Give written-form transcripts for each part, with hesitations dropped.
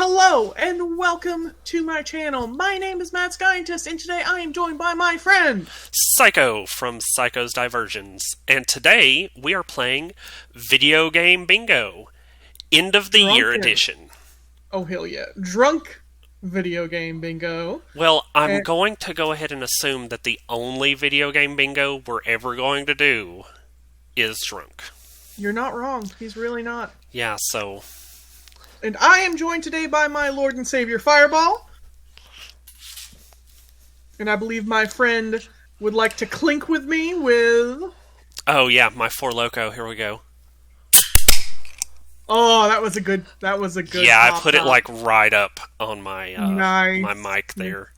Hello and welcome to my channel. My name is Matt Scientist, and today I am joined by my friend Psycho from Psycho's Diversions. And today we are playing Video Game Bingo, End of the Year Drunken. Edition. Oh hell yeah, drunk video game bingo. Well, I'm And going to go ahead and assume that the only video game bingo we're ever going to do is drunk. you're not wrong. He's really not. Yeah, so And I am joined today by my Lord and Savior Fireball. And I believe my friend would like to clink with me with. oh yeah, my Four Loko, here we go. Oh, that was a good. That was a good. Yeah, I pop put it up. like right up on my Nice. my mic there.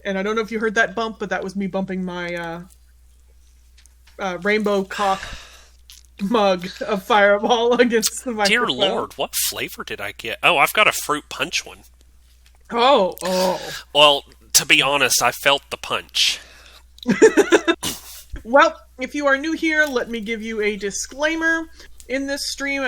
And I don't know if you heard that bump, but that was me bumping my rainbow cock mug of Fireball against the Dear microphone. Lord, what flavor did I get? Oh, I've got a fruit punch one. Oh. Well, to be honest, I felt the punch. Well, if you are new here, let me give you a disclaimer. In this stream,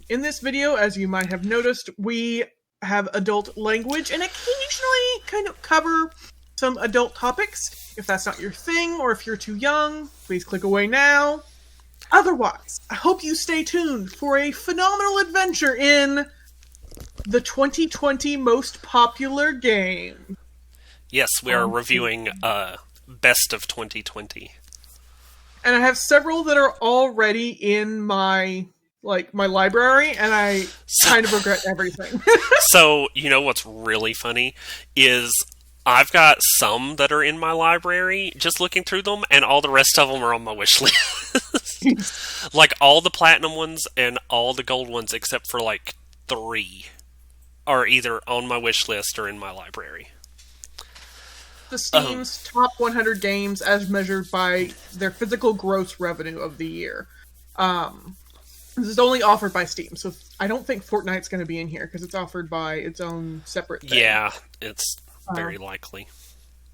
in this video, as you might have noticed, we have adult language and occasionally kind of cover some adult topics. If that's not your thing, or if you're too young, please click away now. Otherwise, I hope you stay tuned for a phenomenal adventure in the 2020 most popular game. Yes, we are reviewing Best of 2020. And I have several that are already in my library, and I kind of regret everything. So, you know what's really funny is I've got some that are in my library, just looking through them, and all the rest of them are on my wish list. Like all the platinum ones and all the gold ones, except for like 3, are either on my wish list or in my library. The Steam's top 100 games as measured by their physical gross revenue of the year. This is only offered by Steam, so I don't think Fortnite's going to be in here because it's offered by its own separate thing. Yeah, it's very likely.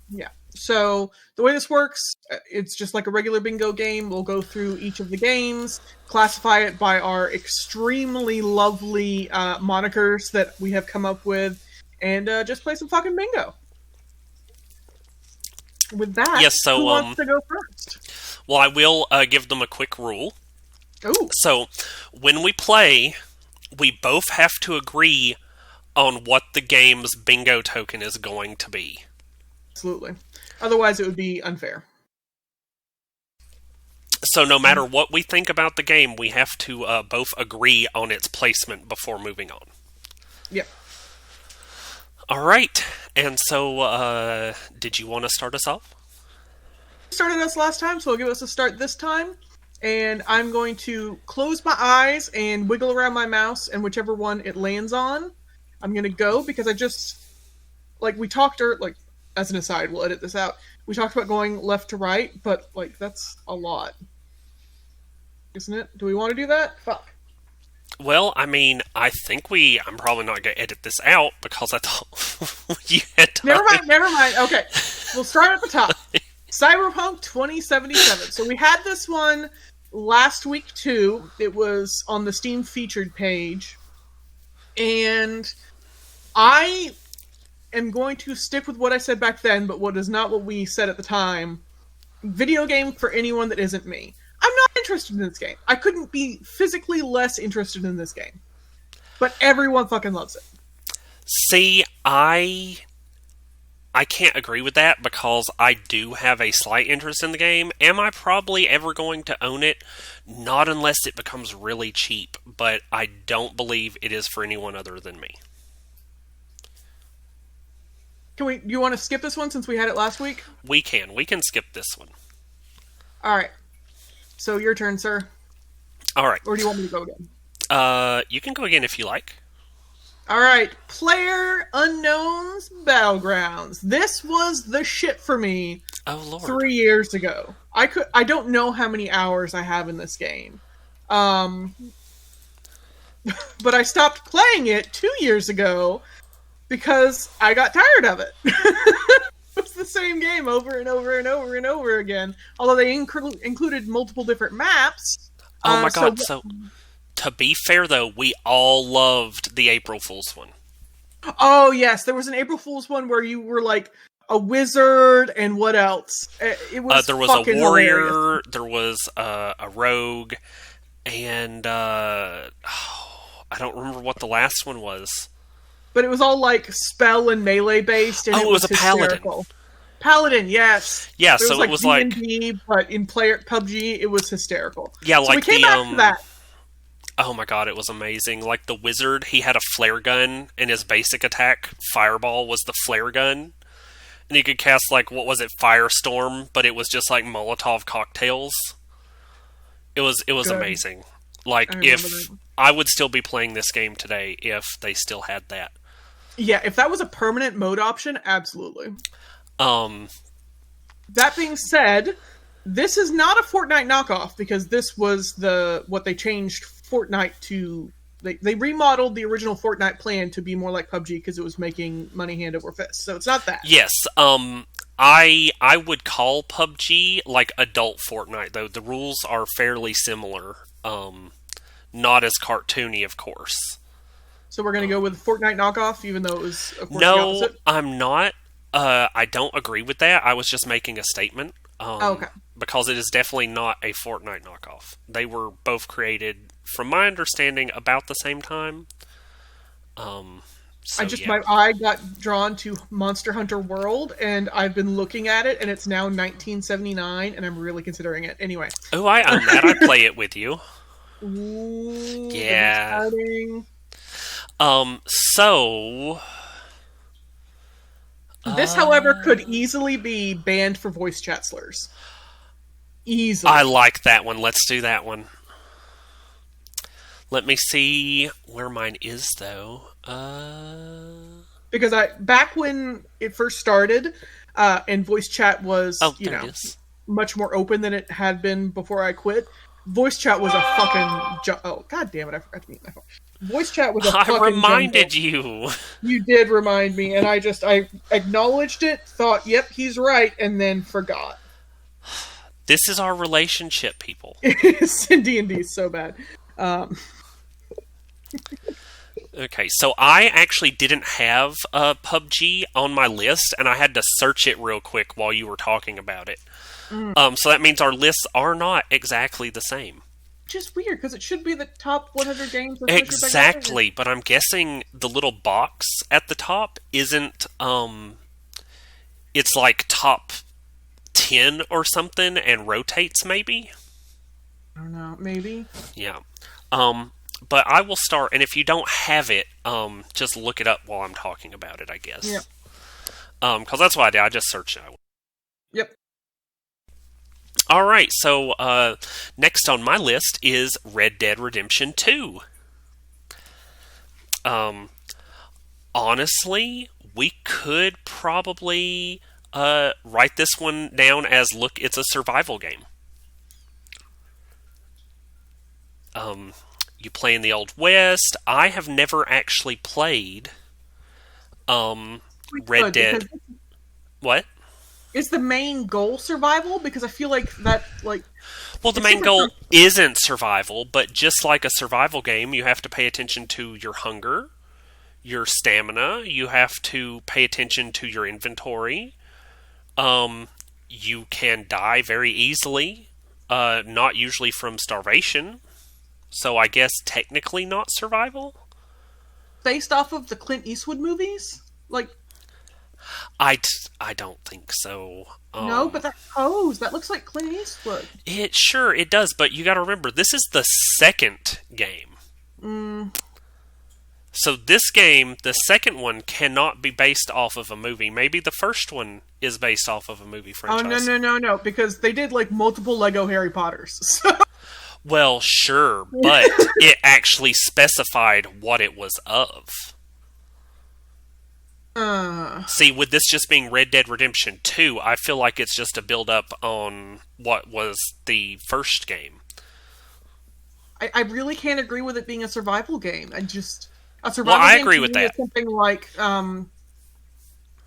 Yeah. So the way this works, it's just like a regular bingo game. We'll go through each of the games, classify it by our extremely lovely monikers that we have come up with, and just play some fucking bingo. With that, Yes, so, who wants to go first? Well, I will give them a quick rule. Ooh. So, when we play, we both have to agree on what the game's bingo token is going to be. Absolutely. Otherwise, it would be unfair. So, no matter what we think about the game, we have to both agree on its placement before moving on. Yep. Alright, and so, did you want to start us off? Started us last time, so I'll give us a start this time. And I'm going to close my eyes and wiggle around my mouse, and whichever one it lands on, I'm going to go, because I just, we talked, as an aside, we'll edit this out, we talked about going left to right, but, that's a lot. Isn't it? Do we want to do that? Fuck. Well, I mean, I'm probably not going to edit this out, because I thought you had time. Never mind. Okay. We'll start at the top. Cyberpunk 2077. So we had this one last week too. It was on the Steam featured page. And I am going to stick with what I said back then, but what is not what we said at the time. Video game for anyone that isn't me. I'm not interested in this game. I couldn't be physically less interested in this game. But everyone fucking loves it. See, I can't agree with that, because I do have a slight interest in the game. Am I probably ever going to own it? Not unless it becomes really cheap, but I don't believe it is for anyone other than me. You want to skip this one since we had it last week? We can skip this one. Alright. So your turn, sir. Alright. Or do you want me to go again? You can go again if you like. Alright, Player Unknown's Battlegrounds. This was the shit for me Oh, Lord. 3 years ago. I don't know how many hours I have in this game. But I stopped playing it 2 years ago because I got tired of it. It's the same game over and over and over and over again. Although they included multiple different maps. Oh my god, so To be fair, though, we all loved the April Fool's one. Oh yes, there was an April Fool's one where you were like a wizard, and what else? It was there was a fucking warrior, hilarious. there was a rogue, and I don't remember what the last one was. But it was all like spell and melee based, and Oh, it was a paladin. hysterical. Paladin, yes. Yeah, There so it was like D&D, but in player PUBG, it was hysterical. yeah, So like we came the back to that. oh my god, it was amazing. Like the wizard, he had a flare gun, and his basic attack, Fireball, was the flare gun. And he could cast, like, what was it, Firestorm, but it was just like Molotov cocktails. It was Good. amazing. Like, I if remember that. I would still be playing this game today if they still had that. Yeah, if that was a permanent mode option, absolutely. That being said, this is not a Fortnite knockoff because this was what they changed Fortnite to. They remodeled the original Fortnite plan to be more like PUBG because it was making money hand over fist. So it's not that. Yes, I would call PUBG like adult Fortnite, though. The rules are fairly similar. Not as cartoony, of course. So we're gonna go with Fortnite knockoff, even though it was of course the No, opposite. I'm not. I don't agree with that. I was just making a statement. Okay. Because it is definitely not a Fortnite knockoff. They were both created, from my understanding, about the same time. So, My eye got drawn to Monster Hunter World, and I've been looking at it, and it's now 1979, and I'm really considering it. Anyway. Oh, I own that. I play it with you. Ooh, Yeah. exciting. So... This, however, could easily be banned for voice chat slurs. Easily. I like that one. Let's do that one. Let me see where mine is, though. Because back when it first started, and voice chat was, there it is. much more open than it had been before I quit. Voice chat was a fucking oh god damn it! I forgot to mute my phone. Voice chat was a fucking I reminded jungle. you. You did remind me, and I acknowledged it, thought, yep, he's right, and then forgot. This is our relationship, people. D&D is so bad. Okay, so I actually didn't have PUBG on my list, and I had to search it real quick while you were talking about it. So that means our lists are not exactly the same. Just weird, because it should be the top 100 games. Of Exactly, but I'm guessing the little box at the top isn't, it's like top 10 or something and rotates maybe? I don't know, maybe. Yeah. But I will start, and if you don't have it, just look it up while I'm talking about it, I guess. Yeah. Because that's what I did, I just searched it. Yep. Alright, so next on my list is Red Dead Redemption 2. Honestly, we could probably write this one down as, look, it's a survival game. You play in the Old West. I have never actually played Red Dead. What? Is the main goal survival? Because I feel like that, Well, the main goal isn't survival, but just like a survival game, you have to pay attention to your hunger, your stamina. You have to pay attention to your inventory. You can die very easily, not usually from starvation. So I guess technically not survival? Based off of the Clint Eastwood movies? I don't think so. No, but that pose, that looks like Clint Eastwood. It does, but you gotta remember, this is the second game. So this game, the second one, cannot be based off of a movie. Maybe the first one is based off of a movie franchise. Oh, no, because they did, multiple Lego Harry Potters. So. Well, sure, but it actually specified what it was of. See, with this just being Red Dead Redemption 2, I feel like it's just a build-up on what was the first game. I really can't agree with it being a survival game. A survival Well, I game agree to with me that. is something like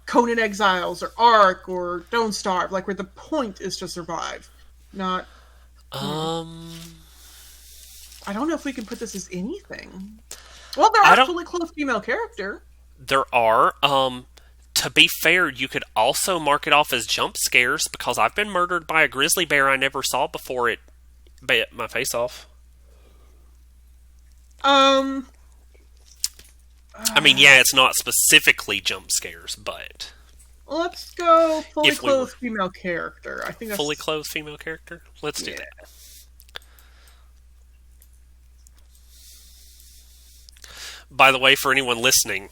Conan Exiles or Ark or Don't Starve, where the point is to survive, not. I don't know if we can put this as anything. Well, there I are don't- fully clothed female character. There are. To be fair, you could also mark it off as jump scares because I've been murdered by a grizzly bear I never saw before it bit my face off. Um, I mean, yeah, it's not specifically jump scares, but let's go fully If we clothed female character. I think that's fully clothed female character. Let's do Yeah. that. By the way, for anyone listening,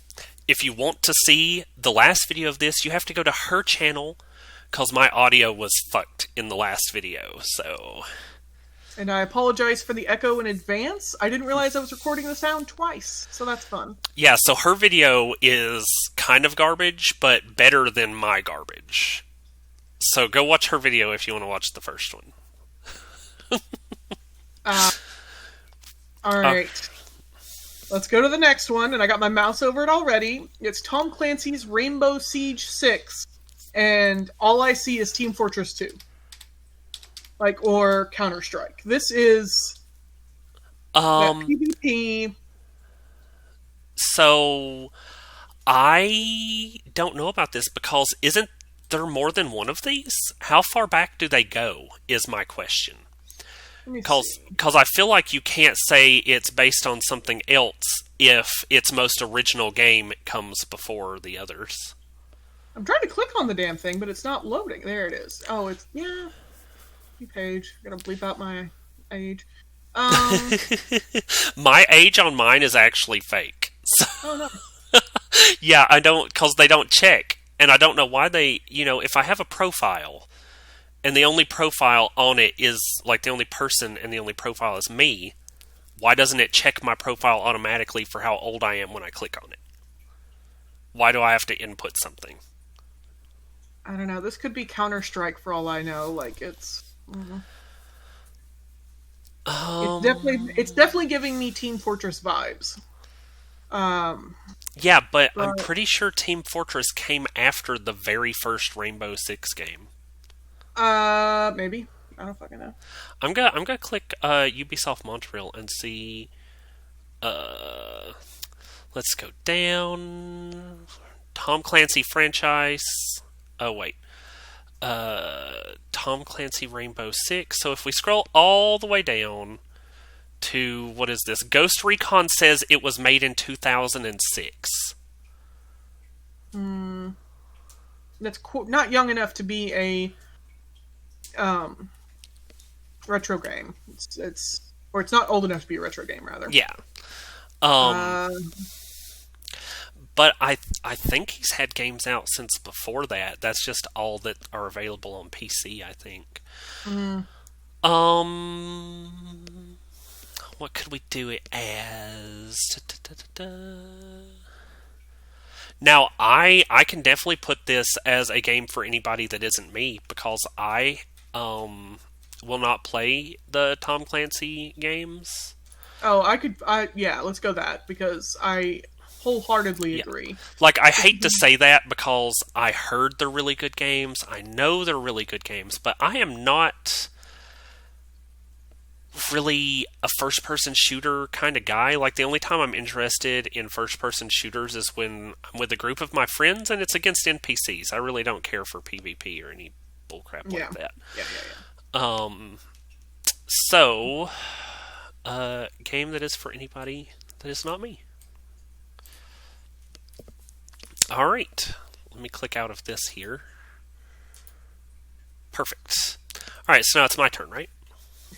if you want to see the last video of this, you have to go to her channel because my audio was fucked in the last video. So, And I apologize for the echo in advance. I didn't realize I was recording the sound twice, so that's fun. yeah, so her video is kind of garbage, but better than my garbage. So go watch her video if you want to watch the first one. All right. Let's go to the next one, and I got my mouse over it already. It's Tom Clancy's Rainbow Siege 6, and all I see is Team Fortress 2. Or Counter-Strike. This is that PvP. So I don't know about this because isn't there more than one of these? How far back do they go is my question. Let me see. Because I feel like you can't say it's based on something else if its most original game comes before the others. I'm trying to click on the damn thing, but it's not loading. There it is. Oh, it's, yeah. Page. I'm gonna bleep out my age. My age on mine is actually fake. So, Oh, no. yeah, I don't, because they don't check. And I don't know why they, if I have a profile and the only profile on it is, the only person and the only profile is me, why doesn't it check my profile automatically for how old I am when I click on it? Why do I have to input something? I don't know. This could be Counter-Strike for all I know. It's... I don't know. It's definitely giving me Team Fortress vibes. Yeah, but I'm But- pretty sure Team Fortress came after the very first Rainbow Six game. Maybe. I don't fucking know. I'm gonna click Ubisoft Montreal and see. Let's go down. Tom Clancy franchise. Oh wait. Tom Clancy Rainbow Six. So if we scroll all the way down to what is this? Ghost Recon says it was made in 2006. That's not young enough to be a retro game. It's not old enough to be a retro game, rather. Yeah. But I think he's had games out since before that. That's just all that are available on PC, I think. What could we do it as? Now, I can definitely put this as a game for anybody that isn't me because I will not play the Tom Clancy games. Oh, yeah, let's go that, because I wholeheartedly agree. I hate to say that because I heard they're really good games. I know they're really good games, but I am not really a first-person shooter kind of guy. The only time I'm interested in first-person shooters is when I'm with a group of my friends and it's against NPCs. I really don't care for PvP or any bullcrap like that. Yeah. So, game that is for anybody that is not me. Alright, let me click out of this here. Perfect. Alright, so now it's my turn, right?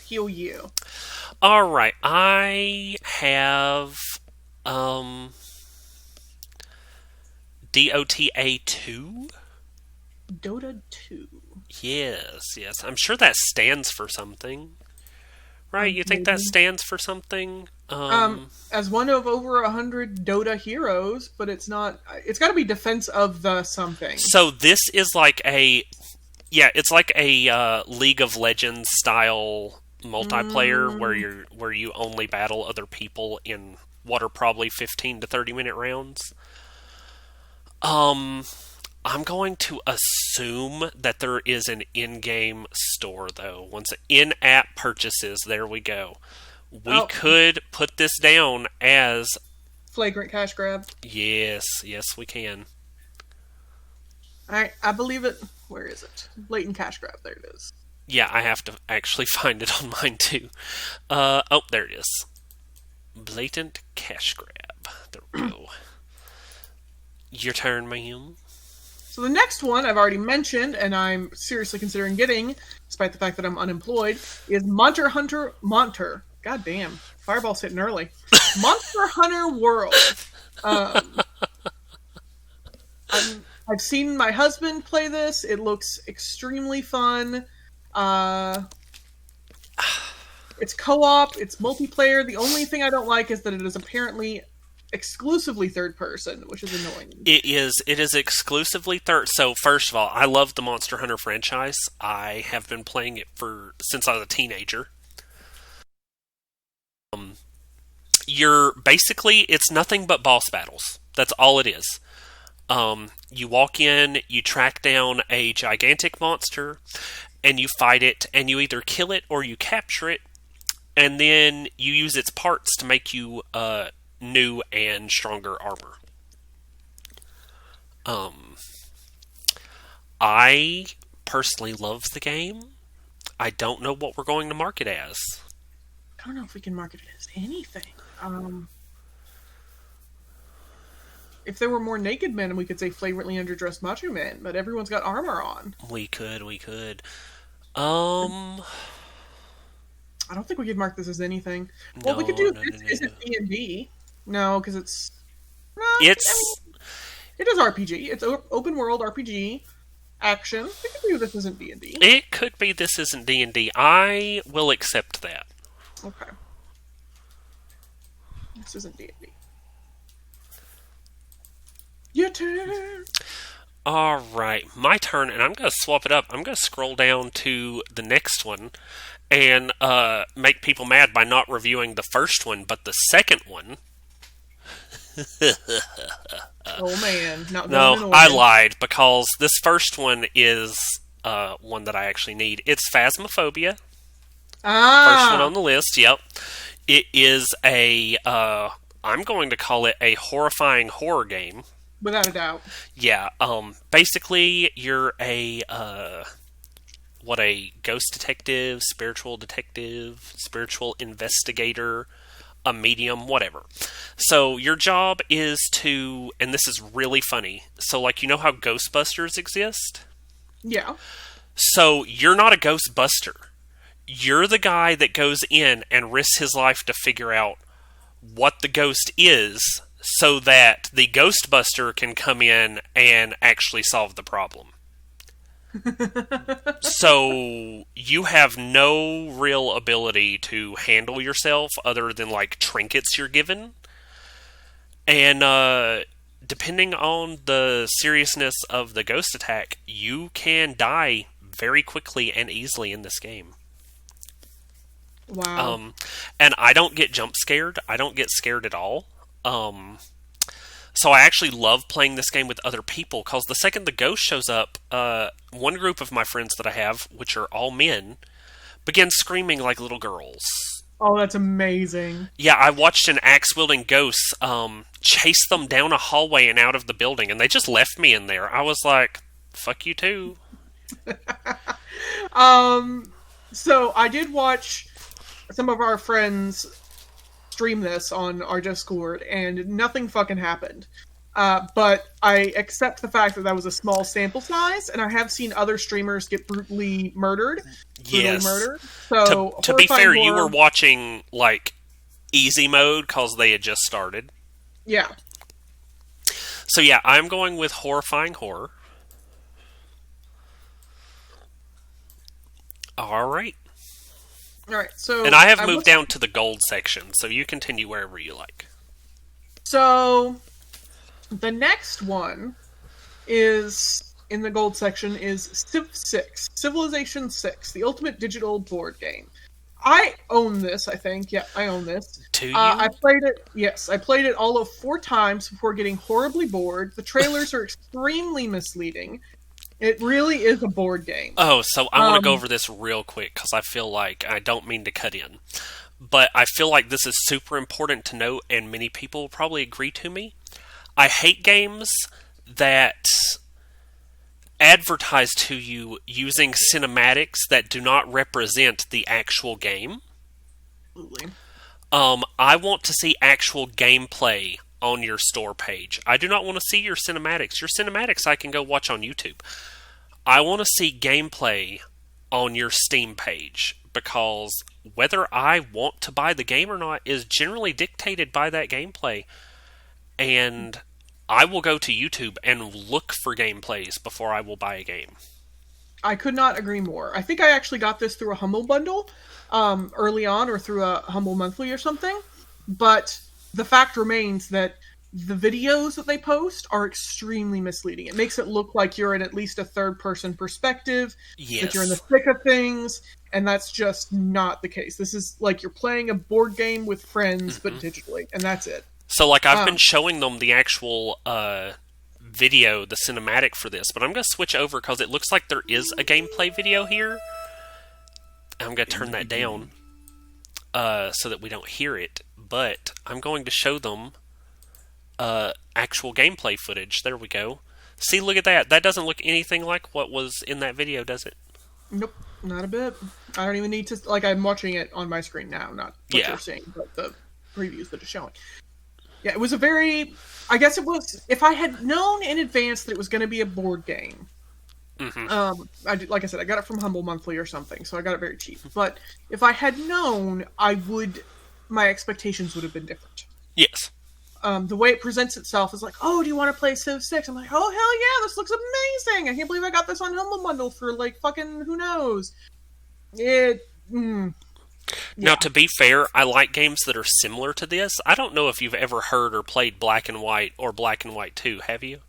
Heal you. Alright, I have DOTA 2. Dota 2. Yes. I'm sure that stands for something. Right? You think that Maybe. stands for something? As one of over 100 Dota heroes, but it's not. It's got to be Defense of the something. So this is it's like a League of Legends style multiplayer where you only battle other people in what are probably 15 to 30 minute rounds. I'm going to assume that there is an in-game store though. Once in-app purchases, there we go. We could put this down as flagrant cash grab. yes, we can. Alright, I believe it. Where is it? Blatant cash grab. There it is. Yeah, I have to actually find it on mine too. There it is. Blatant cash grab. There we go. Your turn, ma'am. So the next one I've already mentioned, and I'm seriously considering getting, despite the fact that I'm unemployed, is Monster Hunter. God damn, Fireball's hitting early. Monster Hunter World. I've seen my husband play this. It looks extremely fun. It's co-op. It's multiplayer. The only thing I don't like is that it is apparently exclusively third person, which is annoying. It is exclusively third. So first of all, I love the Monster Hunter franchise. I have been playing it since I was a teenager. It's nothing but boss battles. That's all it is. You walk in, you track down a gigantic monster, and you fight it, and you either kill it or you capture it, and then you use its parts to make you new and stronger armor. I personally love the game. I don't know what we're going to market as. I don't know if we can market it as anything. If there were more naked men, we could say flagrantly underdressed macho men, but everyone's got armor on. We could. I don't think we could mark this as anything. Well, we could do this isn't D&D. No, because it's... No, it is RPG. It's open world RPG. Action. We could do this isn't D&D. It could be this isn't D&D. I will accept that. Okay. This isn't D&D. Your turn! Alright, my turn, and I'm going to swap it up. I'm going to scroll down to the next one and make people mad by not reviewing the first one, but the second one. Oh man, no, I lied, because this first one is one that I actually need. It's Phasmophobia. First one on the list, yep. It is I'm going to call it a horrifying horror game. Without a doubt. Yeah, basically you're a ghost detective, spiritual investigator, a medium, whatever. So your job is to, and this is really funny, so like, you know how Ghostbusters exist? Yeah. So you're not a Ghostbuster. You're the guy that goes in and risks his life to figure out what the ghost is so that the Ghostbuster can come in and actually solve the problem. So you have no real ability to handle yourself other than like trinkets you're given. And depending on the seriousness of the ghost attack, you can die very quickly and easily in this game. Wow. And I don't get jump scared. I don't get scared at all. So I actually love playing this game with other people, because the second the ghost shows up, one group of my friends that I have, which are all men, begin screaming like little girls. Oh, that's amazing. Yeah, I watched an axe-wielding ghost chase them down a hallway and out of the building, and they just left me in there. I was like, fuck you too. So I did watch some of our friends stream this on our Discord, and nothing fucking happened. But I accept the fact that that was a small sample size, and I have seen other streamers get brutally murdered. Yes. So to be fair, you were watching like easy mode because they had just started. Yeah. So yeah, I'm going with horrifying horror. All right. So and I have moved down to the gold section, so you continue wherever you like. So the next one is in the gold section is Civ 6, Civilization 6, the ultimate digital board game. I own this, I think. Yeah, I own this. Do you? I played it. Yes, I played it all of 4 times before getting horribly bored. The trailers are extremely misleading. It really is a board game. Oh, so I want to go over this real quick because I feel like I don't mean to cut in. but I feel like this is super important to note, and many people will probably agree to me. I hate games that advertise to you using cinematics that do not represent the actual game. Absolutely. I want to see actual gameplay on your store page. I do not want to see your cinematics. Your cinematics I can go watch on YouTube. I want to see gameplay on your Steam page, because whether I want to buy the game or not is generally dictated by that gameplay. And I will go to YouTube and look for gameplays before I will buy a game. I could not agree more. I think I actually got this through a Humble Bundle early on, or through a Humble Monthly or something. But the fact remains that the videos that they post are extremely misleading. It makes it look like you're in at least a third-person perspective, Yes. that you're in the thick of things, and that's just not the case. This is like you're playing a board game with friends, but digitally, and that's it. So, like, I've been showing them the actual video, the cinematic for this, but I'm going to switch over because it looks like there is a gameplay video here. I'm going to turn that down so that we don't hear it, but I'm going to show them actual gameplay footage. There we go. See, look at that. That doesn't look anything like what was in that video, does it? Nope, not a bit. I don't even need to... Like, I'm watching it on my screen now, not what Yeah. you're seeing, but the previews that it's showing. Yeah, it was a very... I guess it was... If I had known in advance that it was going to be a board game... like I said, I got it from Humble Monthly or something, so I got it very cheap. But if I had known, my expectations would have been different. Yes. The way it presents itself is like, oh, do you want to play Civ 6? I'm like, oh, hell yeah, this looks amazing! I can't believe I got this on Humble Bundle for, like, fucking who knows. Now, to be fair, I like games that are similar to this. I don't know if you've ever heard or played Black and White or Black and White 2, have you?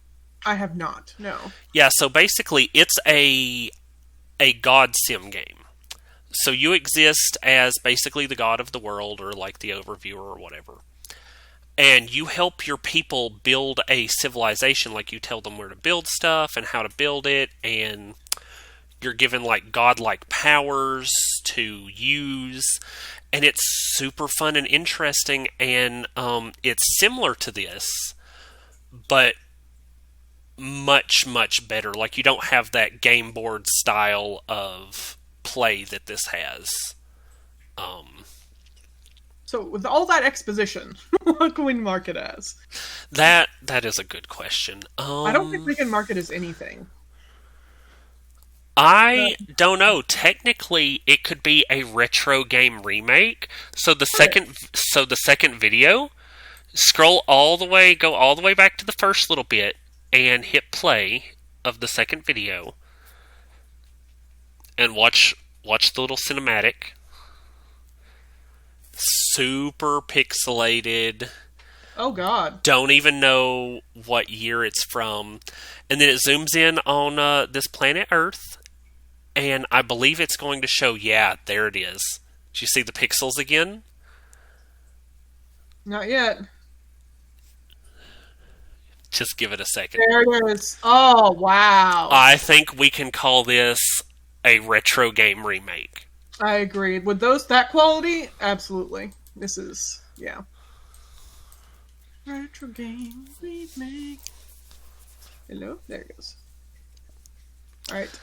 I have not, no. Yeah, so basically, it's a god sim game. So you exist as basically the god of the world, or like the overviewer or whatever. And you help your people build a civilization. Like, you tell them where to build stuff and how to build it, and you're given like godlike powers to use, and it's super fun and interesting. And it's similar to this, but much better. Like, you don't have that game board style of play that this has. So with all that exposition, what can we mark it as? That is a good question. I don't think we can mark it as anything. I don't know. Technically, it could be a retro game remake. So the second video, go all the way back to the first little bit and hit play of the second video and watch the little cinematic. Super pixelated. Oh god. Don't even know what year it's from. And then it zooms in on this planet Earth, and I believe it's going to show, yeah, there it is. Do you see the pixels again? Not yet. Just give it a second. There it is. Oh, wow. I think we can call this a retro game remake. I agree. With that quality, absolutely. This is, yeah. Retro game remake. Hello? There it goes. Alright.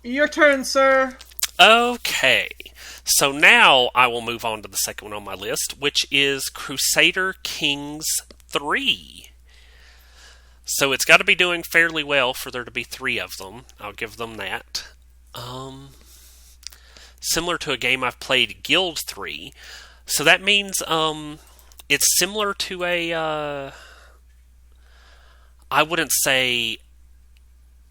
Your turn, sir. Okay. So now I will move on to the second one on my list, which is Crusader Kings 3. So it's got to be doing fairly well for there to be 3 of them. I'll give them that. Similar to a game I've played, Guild 3. So that means it's similar to a... I wouldn't say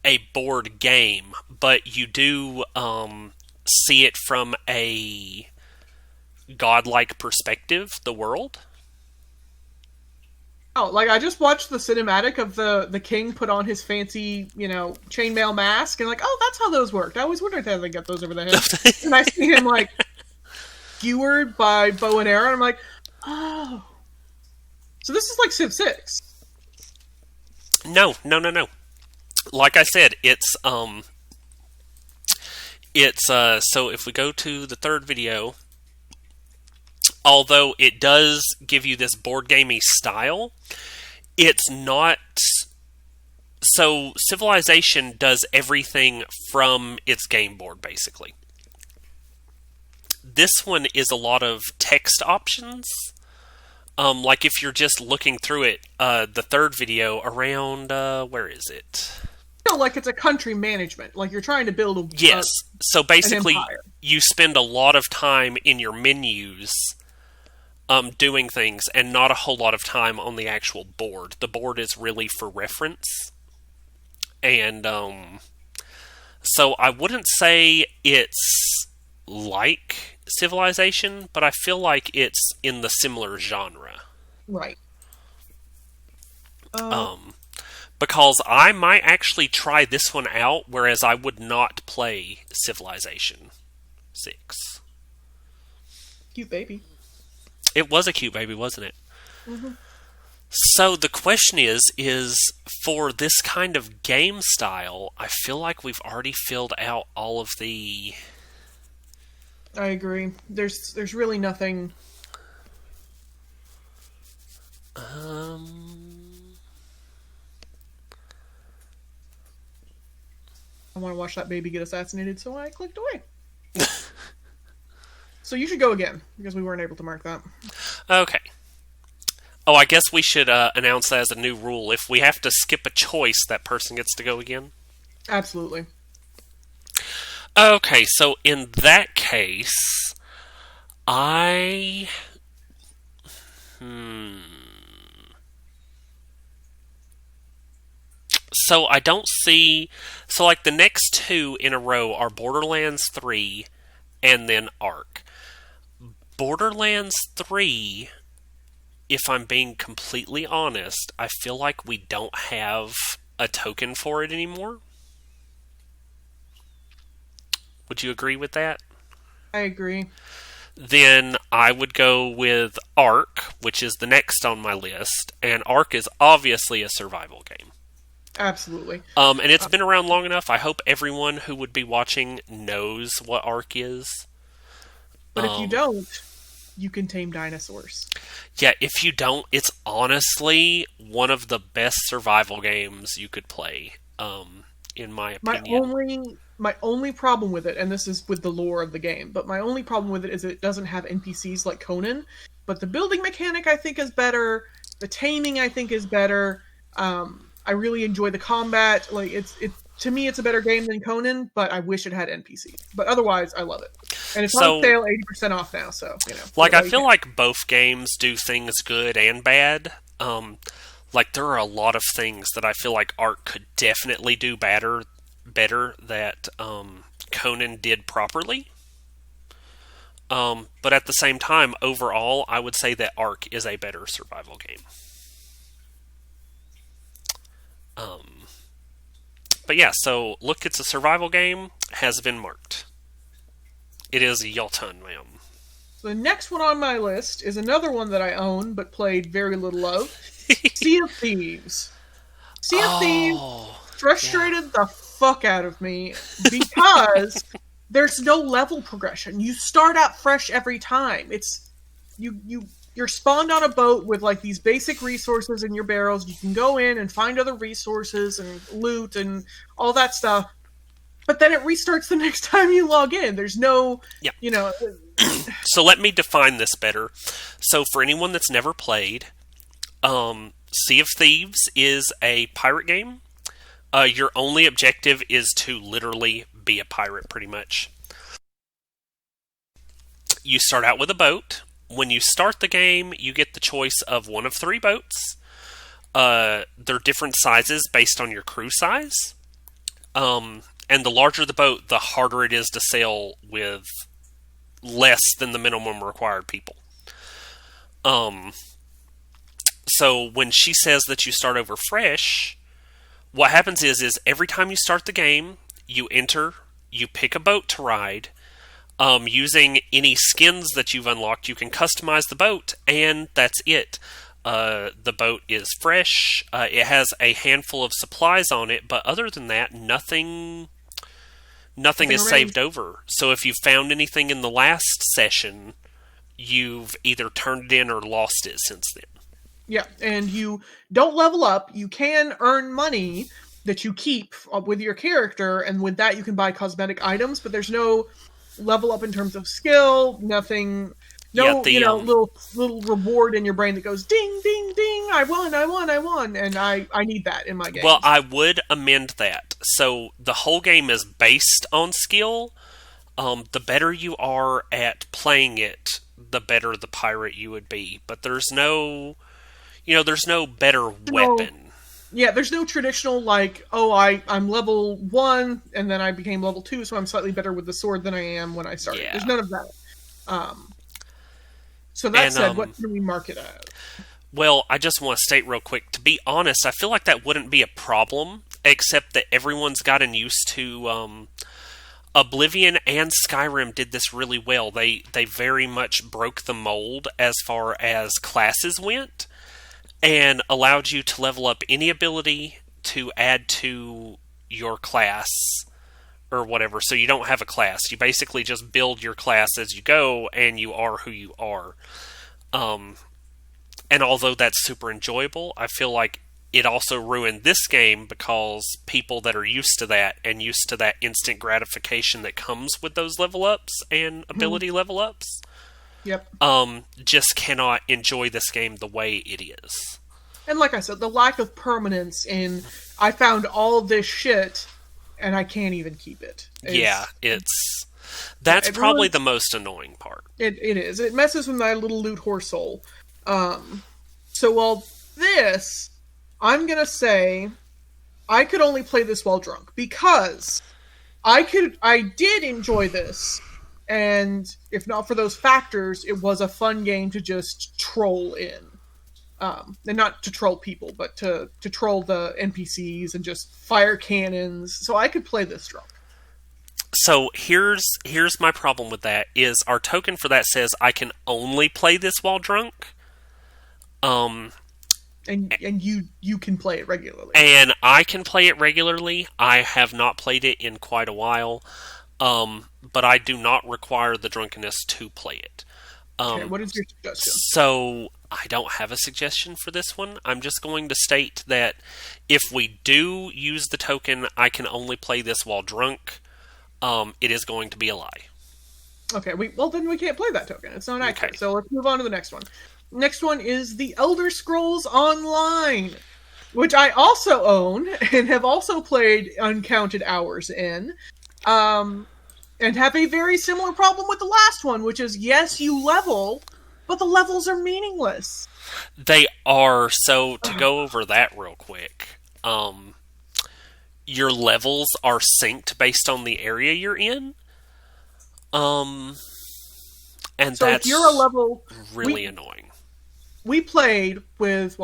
a board game, but you do see it from a godlike perspective, the world. Oh, like I just watched the cinematic of the king put on his fancy, chainmail mask, and like, oh, that's how those worked. I always wondered how they get those over the head. And I see him like skewered by bow and arrow, and I'm like, oh. So this is like Civ 6. No. Like I said, it's so if we go to the third video, although it does give you this board gamey style, it's not. So Civilization does everything from its game board, basically. This one is a lot of text options. Like if you're just looking through it, the third video around, where is it? Like it's a country management. Like you're trying to build a yes. So basically, an empire. You spend a lot of time in your menus doing things, and not a whole lot of time on the actual board. The board is really for reference. And so I wouldn't say it's like Civilization, but I feel like it's in the similar genre. Right. Because I might actually try this one out, whereas I would not play Civilization 6. Cute baby. It was a cute baby, wasn't it? Mm-hmm. So the question is for this kind of game style, I feel like we've already filled out all of the... I agree. There's really nothing... I want to watch that baby get assassinated, so I clicked away. So you should go again, because we weren't able to mark that. Okay. Oh, I guess we should announce that as a new rule. If we have to skip a choice, that person gets to go again? Absolutely. Okay, so in that case, So I don't see... So, like, the next two in a row are Borderlands 3 and then Ark. Borderlands 3, if I'm being completely honest, I feel like we don't have a token for it anymore. Would you agree with that? I agree. Then I would go with Ark, which is the next on my list, and Ark is obviously a survival game. Absolutely. And it's been around long enough. I hope everyone who would be watching knows what Ark is. But if you don't, you can tame dinosaurs. Yeah, if you don't, it's honestly one of the best survival games you could play, in my opinion. My only problem with it, and this is with the lore of the game, but my only problem with it is it doesn't have NPCs like Conan. But the building mechanic, I think, is better. The taming, I think, is better. I really enjoy the combat. Like to me, it's a better game than Conan, but I wish it had NPCs. But otherwise, I love it. And it's on sale 80% off now, so, you know. Like, I feel like both games do things good and bad. Like, there are a lot of things that I feel like Ark could definitely do better that Conan did properly. But at the same time, overall, I would say that Ark is a better survival game. But yeah, so look, it's a survival game, has been marked. It is Jotunheim. The next one on my list is another one that I own but played very little of. Sea of Thieves. Sea of Thieves frustrated the fuck out of me because there's no level progression. You start out fresh every time. It's you're spawned on a boat with like these basic resources in your barrels. You can go in and find other resources and loot and all that stuff. But then it restarts the next time you log in. There's no, you know... So let me define this better. So for anyone that's never played, Sea of Thieves is a pirate game. Your only objective is to literally be a pirate, pretty much. You start out with a boat. When you start the game, you get the choice of one of 3 boats. They're different sizes based on your crew size. And the larger the boat, the harder it is to sail with less than the minimum required people. So when she says that you start over fresh, what happens is every time you start the game, you pick a boat to ride. Using any skins that you've unlocked, you can customize the boat, and that's it. The boat is fresh. It has a handful of supplies on it, but other than that, nothing is saved over. So if you found anything in the last session, you've either turned it in or lost it since then. Yeah, and you don't level up. You can earn money that you keep with your character, and with that you can buy cosmetic items, but there's no level up in terms of skill, nothing, no, little reward in your brain that goes ding, ding, ding, I won, and I need that in my game. Well, I would amend that. So the whole game is based on skill. The better you are at playing it, the better the pirate you would be. But there's no better weapon. Yeah, there's no traditional, like, oh, I'm level 1, and then I became level 2, so I'm slightly better with the sword than I am when I started. Yeah. There's none of that. So that said, what can we mark it as? Well, I just want to state real quick, to be honest, I feel like that wouldn't be a problem, except that everyone's gotten used to... Oblivion and Skyrim did this really well. They very much broke the mold as far as classes went, and allowed you to level up any ability to add to your class or whatever. So you don't have a class. You basically just build your class as you go, and you are who you are. And although that's super enjoyable, I feel like it also ruined this game because people that are used to that and used to that instant gratification that comes with those level ups and ability level ups, just cannot enjoy this game the way it is. And like I said, the lack of permanence in I found all this shit and I can't even keep it. That's probably the most annoying part. It is. It messes with my little loot horse soul. So while this, I'm gonna say I could only play this while drunk because I did enjoy this. And if not for those factors, it was a fun game to just troll in. And not to troll people, but to troll the NPCs and just fire cannons. So I could play this drunk. So here's my problem with that, is our token for that says I can only play this while drunk. And you can play it regularly. And I can play it regularly. I have not played it in quite a while. But I do not require the drunkenness to play it. Okay, what is your suggestion? So, I don't have a suggestion for this one. I'm just going to state that if we do use the token, I can only play this while drunk, it is going to be a lie. Okay, then we can't play that token. It's not accurate. Okay. So let's move on to the next one. Next one is The Elder Scrolls Online, which I also own and have also played uncounted hours in. And have a very similar problem with the last one, which is, yes, you level, but the levels are meaningless. They are. So, to go over that real quick, your levels are synced based on the area you're in. And so that's if you're a level, really annoying. I played with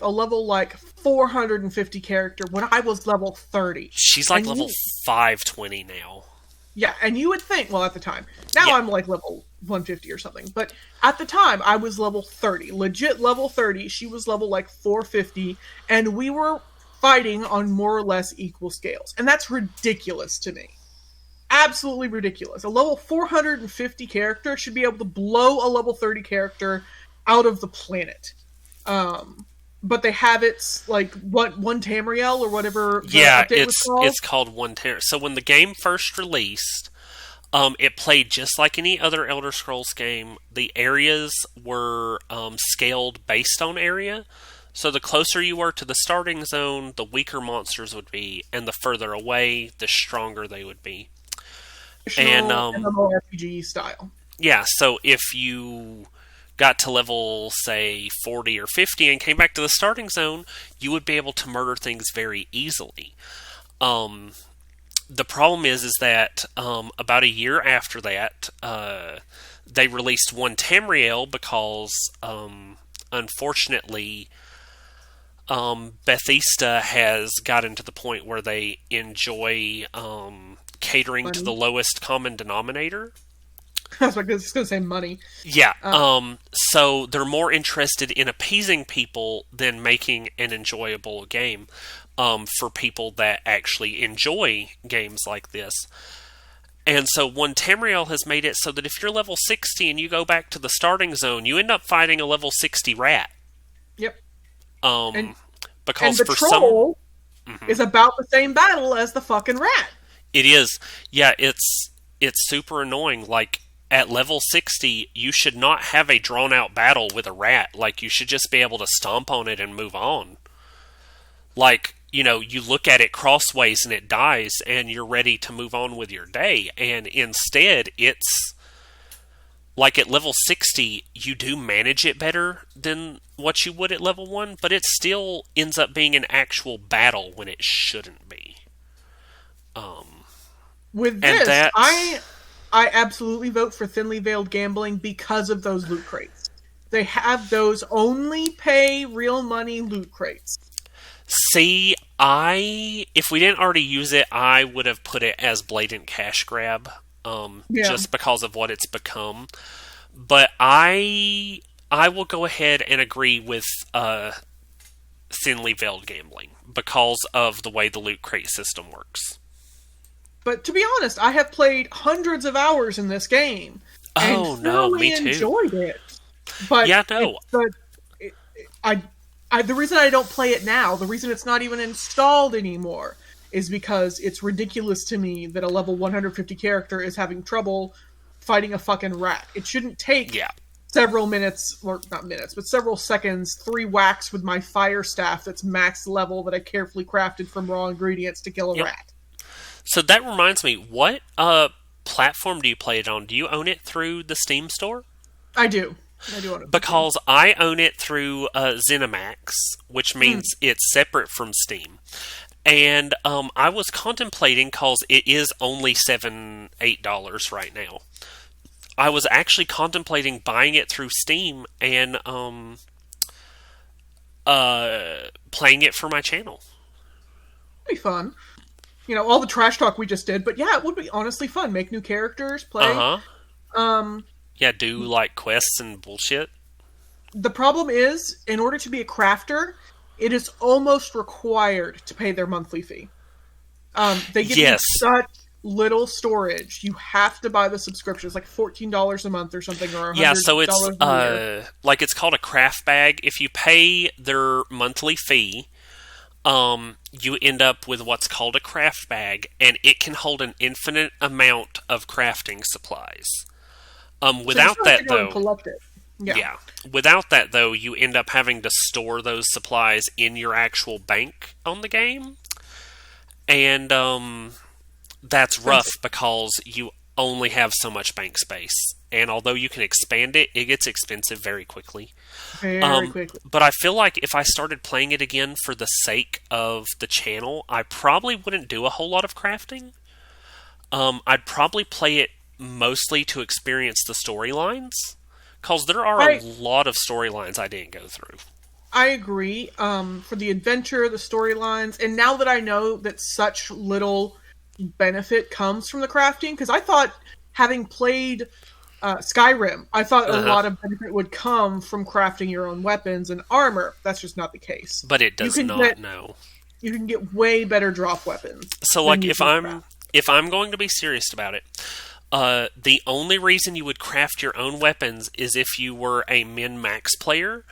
a level like 450 character when I was level 30. She's like level 520 now. Yeah, and you would think, well, at the time. Now I'm like level 150 or something. But at the time, I was level 30. Legit level 30. She was level like 450. And we were fighting on more or less equal scales. And that's ridiculous to me. Absolutely ridiculous. A level 450 character should be able to blow a level 30 character out of the planet. But they have it like one Tamriel or whatever. It's called one Tamriel. So when the game first released, it played just like any other Elder Scrolls game. The areas were scaled based on area. So the closer you were to the starting zone, the weaker monsters would be, and the further away, the stronger they would be. And MMORPG style. Yeah, so if you got to level, say, 40 or 50 and came back to the starting zone, you would be able to murder things very easily. The problem is that about a year after that, they released one Tamriel because, unfortunately, Bethesda has gotten to the point where they enjoy catering to the lowest common denominator. I was going to say money. Yeah. So they're more interested in appeasing people than making an enjoyable game for people that actually enjoy games like this. And so one Tamriel has made it so that if you're level 60 and you go back to the starting zone, you end up fighting a level 60 rat. Yep. Um, And because the for troll some, is about the same battle as the fucking rat. it is, yeah, it's super annoying. Like at level 60, you should not have a drawn out battle with a rat. Like you should just be able to stomp on it and move on. Like, you know, you look at it crossways and it dies and you're ready to move on with your day. And instead, it's like at level 60, you do manage it better than what you would at level 1, but it still ends up being an actual battle when it shouldn't be. With And this, that's- I absolutely vote for thinly veiled gambling because of those loot crates. They have those only pay real money loot crates. See, if we didn't already use it, I would have put it as blatant cash grab, just because of what it's become. But I will go ahead and agree with thinly veiled gambling because of the way the loot crate system works. But to be honest, I have played hundreds of hours in this game. Oh, and no, thoroughly me too. enjoyed it. But Yeah, no. The reason I don't play it now, the reason it's not even installed anymore, is because it's ridiculous to me that a level 150 character is having trouble fighting a fucking rat. It shouldn't take several minutes, or not minutes, but several seconds, 3 whacks with my fire staff that's max level that I carefully crafted from raw ingredients to kill a rat. So that reminds me, what platform do you play it on? Do you own it through the Steam store? I do own it. Because I own it through ZeniMax, which means it's separate from Steam. And I was contemplating, because it is only $7-8 right now. I was actually contemplating buying it through Steam and playing it for my channel. It'd be fun. You know, all the trash talk we just did, but yeah, it would be honestly fun. Make new characters, play. Yeah, do like quests and bullshit. The problem is, in order to be a crafter, it is almost required to pay their monthly fee. They give you such little storage. You have to buy the subscription. It's like $14 a month or something, or $100 Yeah, so it's a year. like it's called a craft bag. If you pay their monthly fee, you end up with what's called a craft bag, and it can hold an infinite amount of crafting supplies. Without that, though, collect it. Yeah. Without that, though, you end up having to store those supplies in your actual bank on the game, and that's rough because you only have so much bank space. And although you can expand it, it gets expensive very quickly. Very quickly. But I feel like if I started playing it again for the sake of the channel, I probably wouldn't do a whole lot of crafting. I'd probably play it mostly to experience the storylines, because there are a lot of storylines I didn't go through. I agree. For the adventure, the storylines, and now that I know that such little benefit comes from the crafting, because I thought, having played Skyrim, I thought a lot of benefit would come from crafting your own weapons and armor. That's just not the case. But it does not, no. You can get way better drop weapons. So, like, if I'm going to be serious about it, the only reason you would craft your own weapons is if you were a min-max player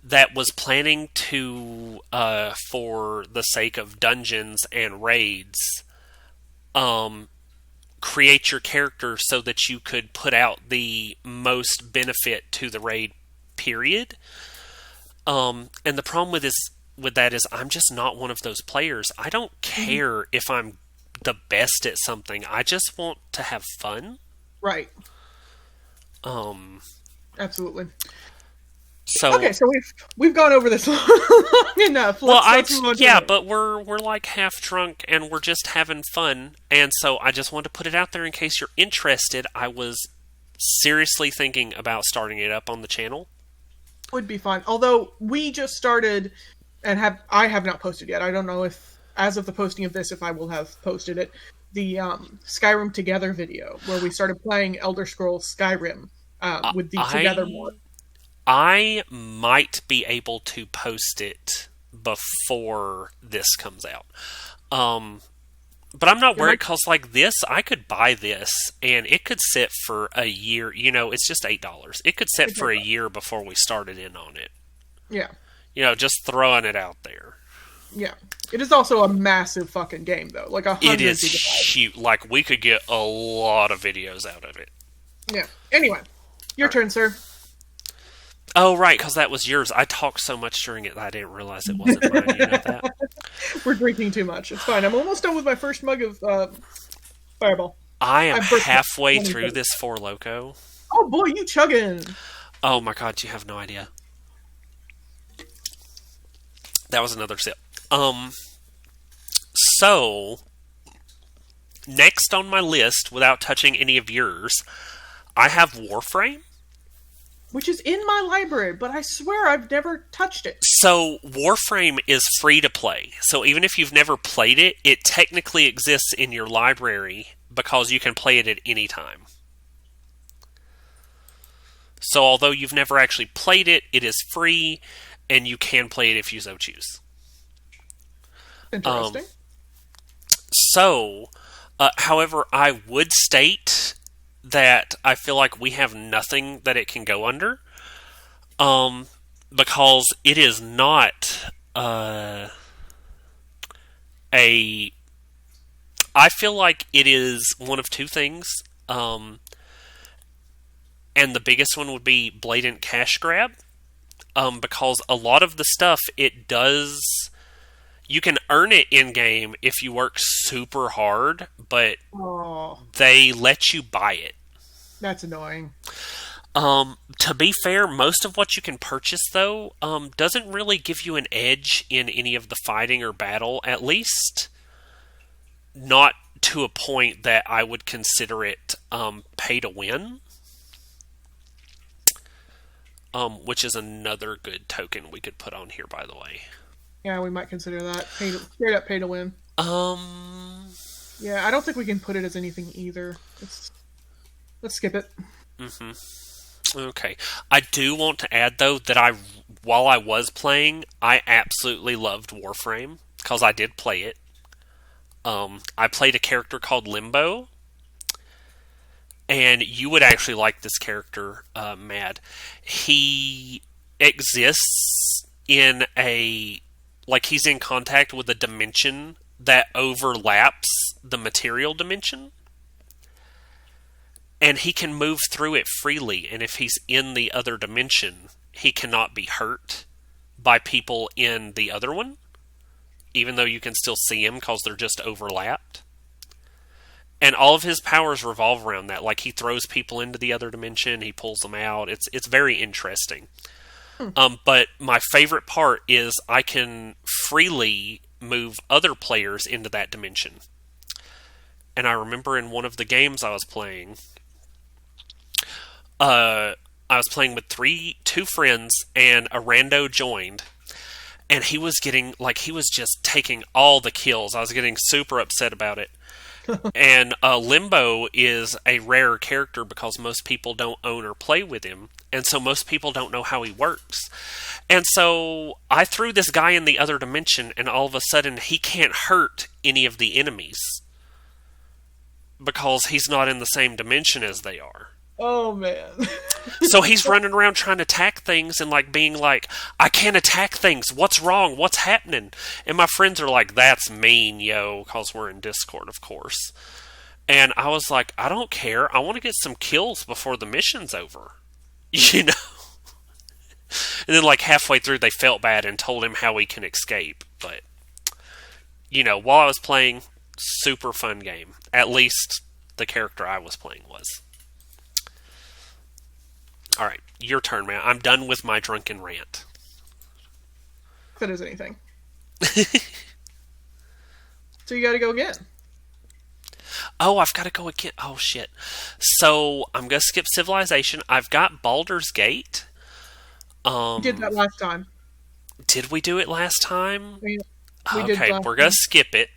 that was planning to, for the sake of dungeons and raids, create your character so that you could put out the most benefit to the raid, period. And the problem with that is I'm just not one of those players. I don't care if I'm the best at something. I just want to have fun. Right. Absolutely. So okay, so we've gone over this long enough. But we're like half drunk and we're just having fun, and so I just wanted to put it out there in case you're interested. I was seriously thinking about starting it up on the channel. Would be fun. Although we just started and I have not posted yet. I don't know if, as of the posting of this, if I will have posted it. The Skyrim Together video where we started playing Elder Scrolls Skyrim with the Together mod. I might be able to post it before this comes out. But I'm not It worried might- because, like, this, I could buy this and it could sit for a year. You know, it's just $8. It could sit It's for a $8. year before we started in on it. Yeah. You know, just throwing it out there. Yeah. It is also a massive fucking game, though. Like, 100 It is gigabytes. huge. Like, we could get a lot of videos out of it. Yeah. Anyway, your turn, sir. Oh, right, because that was yours. I talked so much during it that I didn't realize it wasn't mine. You know that? We're drinking too much. It's fine. I'm almost done with my first mug of Fireball. I am I've burst halfway it. through this Four Loko. Oh boy, you chugging. Oh my god, you have no idea. That was another sip. So, next on my list, without touching any of yours, I have Warframe. Which is in my library, but I swear I've never touched it. So, Warframe is free to play. So, even if you've never played it, it technically exists in your library because you can play it at any time. So, although you've never actually played it, it is free, and you can play it if you so choose. Interesting. So, however, I would state that I feel like we have nothing that it can go under, because it is not a. I feel like it is one of two things, and the biggest one would be blatant cash grab, because a lot of the stuff it does. You can earn it in-game if you work super hard, but Oh, they let you buy it. that's annoying. To be fair, most of what you can purchase, though, doesn't really give you an edge in any of the fighting or battle, at least not to a point that I would consider it pay to win. Which is another good token we could put on here, by the way. Yeah, we might consider that. Straight up pay to win. Yeah, I don't think we can put it as anything either. Let's skip it. Okay. I do want to add, though, that while I was playing, I absolutely loved Warframe, because I did play it. I played a character called Limbo, and you would actually like this character, Mad. He exists in he's in contact with a dimension that overlaps the material dimension. And he can move through it freely, and if he's in the other dimension, he cannot be hurt by people in the other one, even though you can still see him because they're just overlapped. And all of his powers revolve around that. Like, he throws people into the other dimension, he pulls them out. It's very interesting. But my favorite part is I can freely move other players into that dimension. And I remember in one of the games I was playing, I was playing with two friends, and a rando joined, and he was just taking all the kills. I was getting super upset about it. And Limbo is a rare character because most people don't own or play with him, and so most people don't know how he works. And so I threw this guy in the other dimension, and all of a sudden he can't hurt any of the enemies because he's not in the same dimension as they are. Oh man. So he's running around trying to attack things and being like, I can't attack things. What's wrong? What's happening? And my friends are like, that's mean, yo, because we're in Discord, of course. And I was like, I don't care. I want to get some kills before the mission's over. You know? And then halfway through they felt bad and told him how he can escape. But, while I was playing, super fun game. At least the character I was playing was. Alright, your turn, man. I'm done with my drunken rant. If that is anything. So you gotta go again. Oh, I've got to go again. Oh, shit. So, I'm going to skip Civilization. I've got Baldur's Gate. We did that last time. Did we do it last time? We did Okay, last we're going time. to skip it.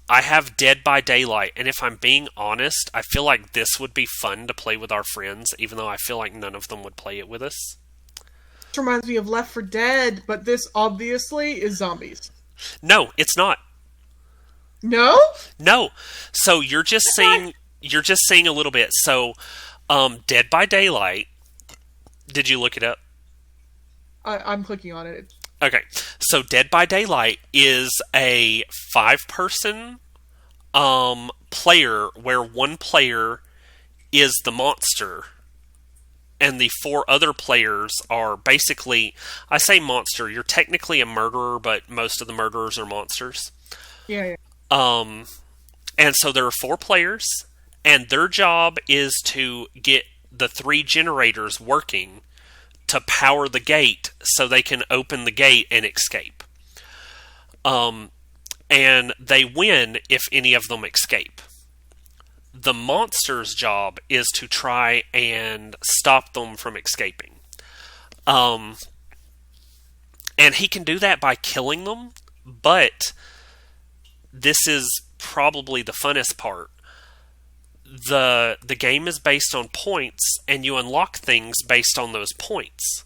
I have Dead by Daylight, and if I'm being honest, I feel like this would be fun to play with our friends, even though I feel like none of them would play it with us. This reminds me of Left 4 Dead, but this obviously is zombies. No, it's not. No? No. So you're just seeing a little bit. So Dead by Daylight, did you look it up? I'm clicking on it. Okay. So Dead by Daylight is a 5-person player where one player is the monster and the 4 other players are basically, I say monster, you're technically a murderer, but most of the murderers are monsters. Yeah. And so there are 4 players, and their job is to get the 3 generators working to power the gate so they can open the gate and escape. And they win if any of them escape. The monster's job is to try and stop them from escaping. And he can do that by killing them, but this is probably the funnest part. The game is based on points, and you unlock things based on those points.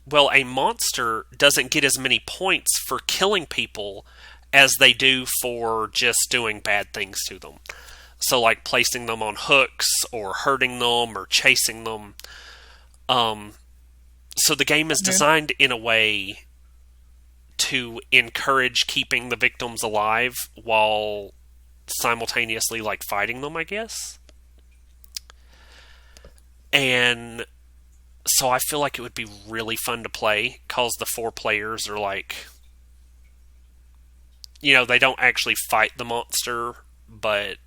Well, a monster doesn't get as many points for killing people as they do for just doing bad things to them. So, like placing them on hooks, or hurting them, or chasing them. So the game is designed in a way to encourage keeping the victims alive while simultaneously, like, fighting them, I guess. And so I feel like it would be really fun to play, because the 4 players are like, you know, they don't actually fight the monster, but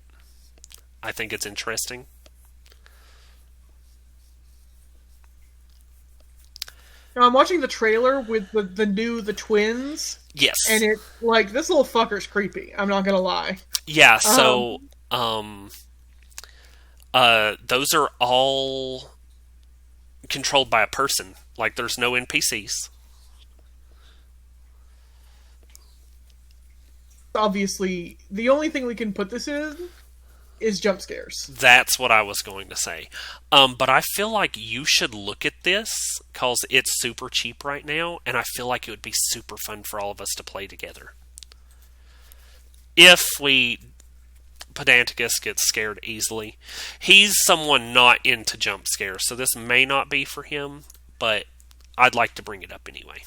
I think it's interesting. Now, I'm watching the trailer with the twins. Yes. And it, like, this little fucker's creepy. I'm not gonna lie. Yeah, so, those are all controlled by a person. Like, there's no NPCs. Obviously, the only thing we can put this in is jump scares. That's what I was going to say. But I feel like you should look at this, because it's super cheap right now, and I feel like it would be super fun for all of us to play together. If Pedanticus gets scared easily. He's someone not into jump scares, so this may not be for him, but I'd like to bring it up anyway.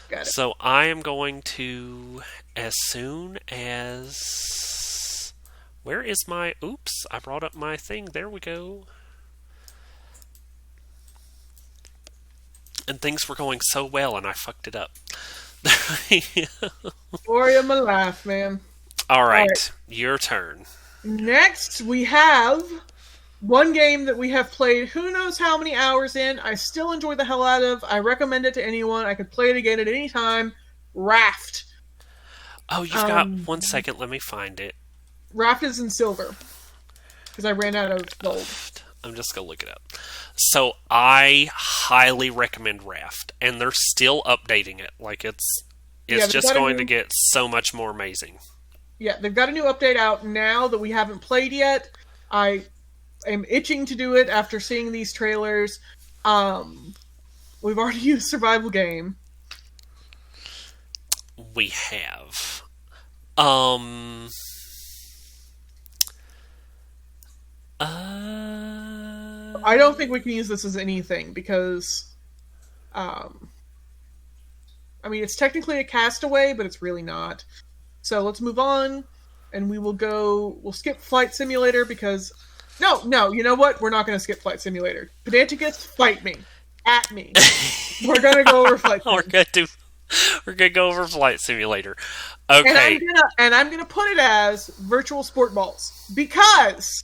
Got it. So I am going to, as soon as... Where is my... Oops, I brought up my thing. There we go. And things were going so well, and I fucked it up. Story of my life, man. All right, your turn. Next, we have one game that we have played who knows how many hours in. I still enjoy the hell out of. I recommend it to anyone. I could play it again at any time. Raft. Oh, you've got 1 second. Let me find it. Raft is in silver. Because I ran out of gold. I'm just going to look it up. So, I highly recommend Raft. And they're still updating it. Like, it's just going to get so much more amazing. Yeah, they've got a new update out now that we haven't played yet. I am itching to do it after seeing these trailers. We've already used survival game. We have. I don't think we can use this as anything because, I mean, it's technically a Castaway, but it's really not. So let's move on, and we'll skip Flight Simulator because, no, you know what? We're not going to skip Flight Simulator. Pedanticus, fight me. At me. We're going to go over Flight Simulator. We're gonna go over Flight Simulator. Okay. And I'm gonna put it as Virtual Sport Balls because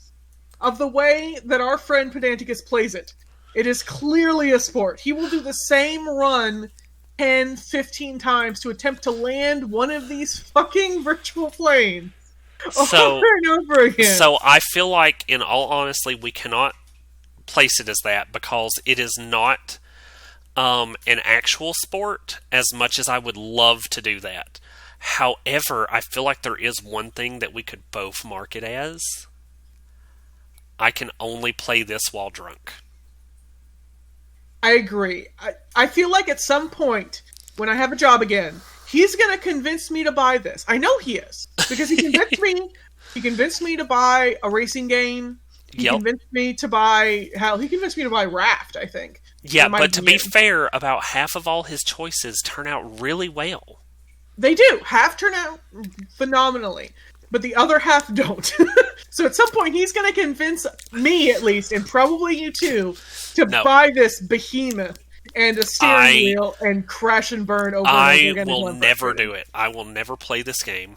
of the way that our friend Pedanticus plays it. It is clearly a sport. He will do the same run 10, 15 times to attempt to land one of these fucking virtual planes over and over again. So I feel like, in all honesty, we cannot place it as that because it is not an actual sport as much as I would love to do that. However, I feel like there is one thing that we could both mark it as. I can only play this while drunk. I agree. I feel like at some point, when I have a job again, He's gonna convince me to buy this. I know he is because he convinced me. He convinced me to buy a racing game. He convinced me to buy. Hell, he convinced me to buy Raft, I think. Yeah, but to be fair, about half of all his choices turn out really well. They do. Half turn out phenomenally, but the other half don't. So at some point, he's going to convince me, at least, and probably you too, to buy this behemoth and a steering wheel and crash and burn over and over again. I will never do it. I will never play this game.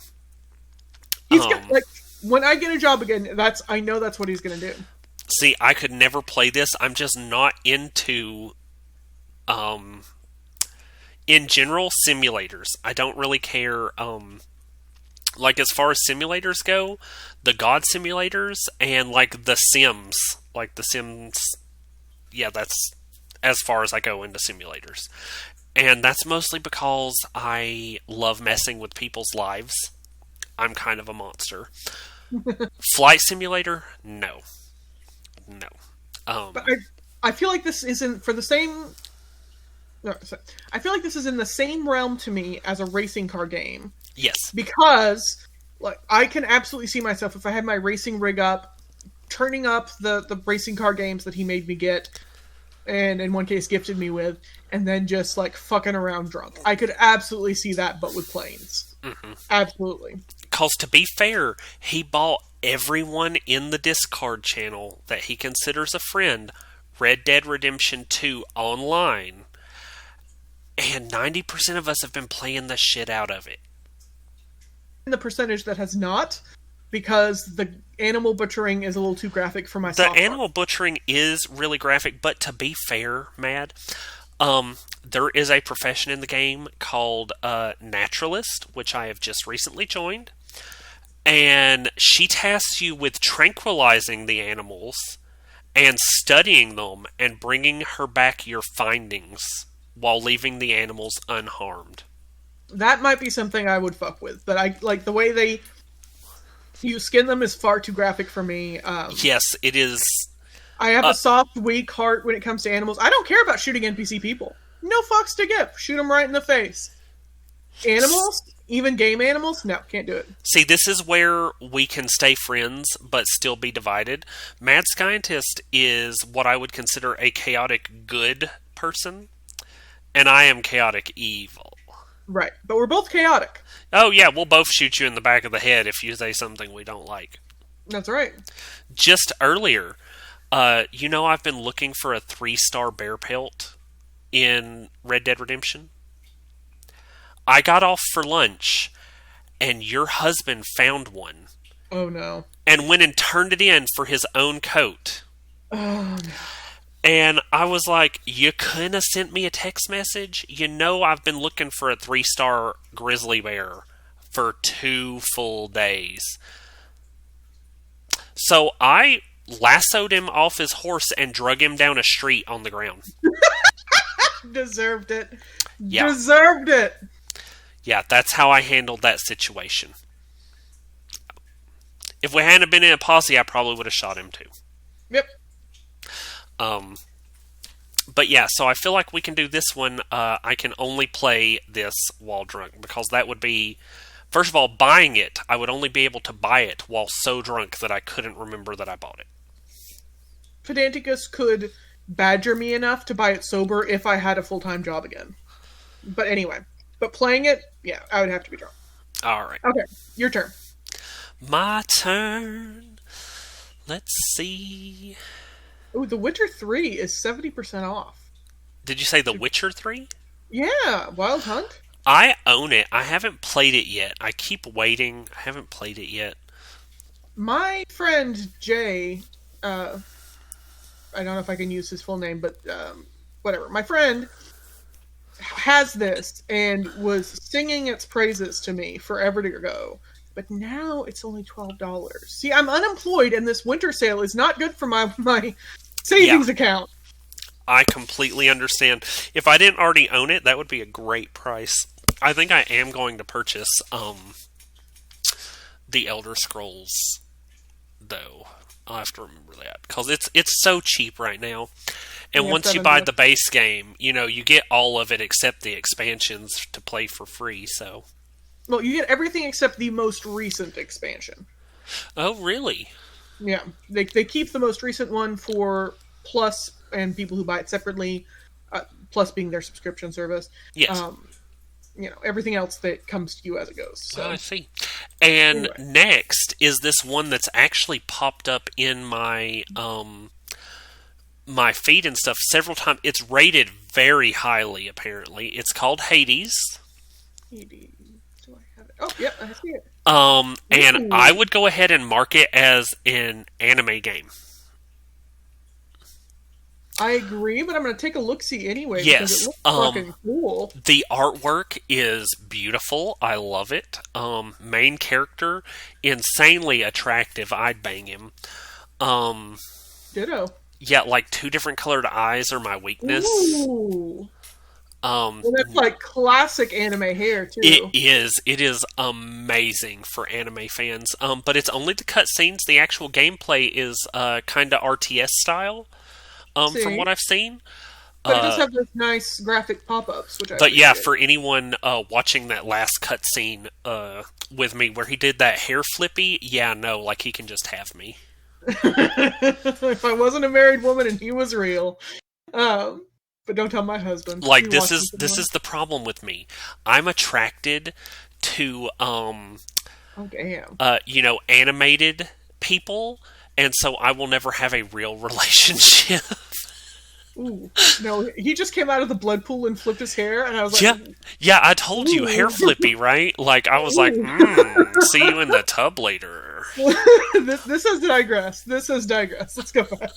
He's like, when I get a job again, I know that's what he's going to do. See, I could never play this. I'm just not into, in general, simulators. I don't really care, like, as far as simulators go, the God simulators and, like, the Sims. Like, the Sims, yeah, that's as far as I go into simulators. And that's mostly because I love messing with people's lives. I'm kind of a monster. Flight simulator? No. But I feel like this isn't for the same... No, sorry. I feel like this is in the same realm to me as a racing car game. Yes. Because like I can absolutely see myself, if I had my racing rig up, turning up the racing car games that he made me get, and in one case gifted me with, and then just like fucking around drunk. I could absolutely see that, but with planes. Mm-hmm. Absolutely. Because to be fair, he bought everyone in the Discord channel that he considers a friend Red Dead Redemption 2 online. And 90% of us have been playing the shit out of it. And the percentage that has not, because the animal butchering is a little too graphic for my The animal butchering is really graphic, but to be fair, Mad, there is a profession in the game called Naturalist, which I have just recently joined. And she tasks you with tranquilizing the animals and studying them and bringing her back your findings while leaving the animals unharmed. That might be something I would fuck with, but I like the way you skin them is far too graphic for me. Yes, it is. I have a soft, weak heart when it comes to animals. I don't care about shooting NPC people. No fucks to give. Shoot them right in the face. Animals? Even game animals? No, can't do it. See, this is where we can stay friends, but still be divided. Mad Scientist is what I would consider a chaotic good person, and I am chaotic evil. Right, but we're both chaotic. Oh yeah, we'll both shoot you in the back of the head if you say something we don't like. That's right. Just earlier, I've been looking for a 3-star bear pelt in Red Dead Redemption. I got off for lunch, and your husband found one. Oh, no. And went and turned it in for his own coat. Oh, no. And I was like, you couldn't have sent me a text message? You know I've been looking for a 3-star grizzly bear for 2 full days. So I lassoed him off his horse and drug him down a street on the ground. Deserved it. Yeah. Deserved it. Yeah, that's how I handled that situation. If we hadn't been in a posse, I probably would have shot him too. Yep. But yeah, so I feel like we can do this one. I can only play this while drunk, because that would be, first of all, buying it. I would only be able to buy it while so drunk that I couldn't remember that I bought it. Pedanticus could badger me enough to buy it sober if I had a full-time job again. But anyway. But playing it, yeah, I would have to be drunk. Alright. Okay, your turn. My turn. Let's see. Oh, The Witcher 3 is 70% off. Did you say The Witcher 3? Yeah, Wild Hunt. I own it. I haven't played it yet. I keep waiting. I haven't played it yet. My friend Jay, I don't know if I can use his full name, but whatever. My friend has this and was singing its praises to me forever ago. But now it's only $12. See, I'm unemployed, and this winter sale is not good for my savings account. I completely understand. If I didn't already own it, that would be a great price. I think I am going to purchase the Elder Scrolls, though. I'll have to remember that, because it's so cheap right now. And Yeah, once you buy the base game, you get all of it except the expansions to play for free. So, well, you get everything except the most recent expansion. oh really? Yeah, they keep the most recent one for Plus and people who buy it separately. Plus being their subscription service. Yes. Everything else that comes to you as it goes. So. I see. And next is this one that's actually popped up in my my feed and stuff several times. It's rated very highly, apparently. It's called Hades. Hades. Do I have it? Oh, yep, I see it. And I would go ahead and mark it as an anime game. I agree, but I'm going to take a look-see anyway, yes, because it looks fucking cool. The artwork is beautiful. I love it. Main character, insanely attractive. I'd bang him. Ditto. Yeah, like 2 different colored eyes are my weakness. Ooh. Well, that's like classic anime hair, too. It is. It is amazing for anime fans. But it's only the cutscenes. The actual gameplay is kind of RTS style. From what I've seen. But it does have those nice graphic pop-ups, which I But yeah, appreciate. for anyone watching that last cutscene with me where he did that hair flippy, yeah, no, like he can just have me. If I wasn't a married woman and he was real. But don't tell my husband. Like, this is the problem with me. I'm attracted to oh damn. animated people, and so I will never have a real relationship. Ooh. No, he just came out of the blood pool and flipped his hair, and I was like... Yeah, I told you, hair flippy, right? Like, I was like, see you in the tub later. This has digressed. Let's go back.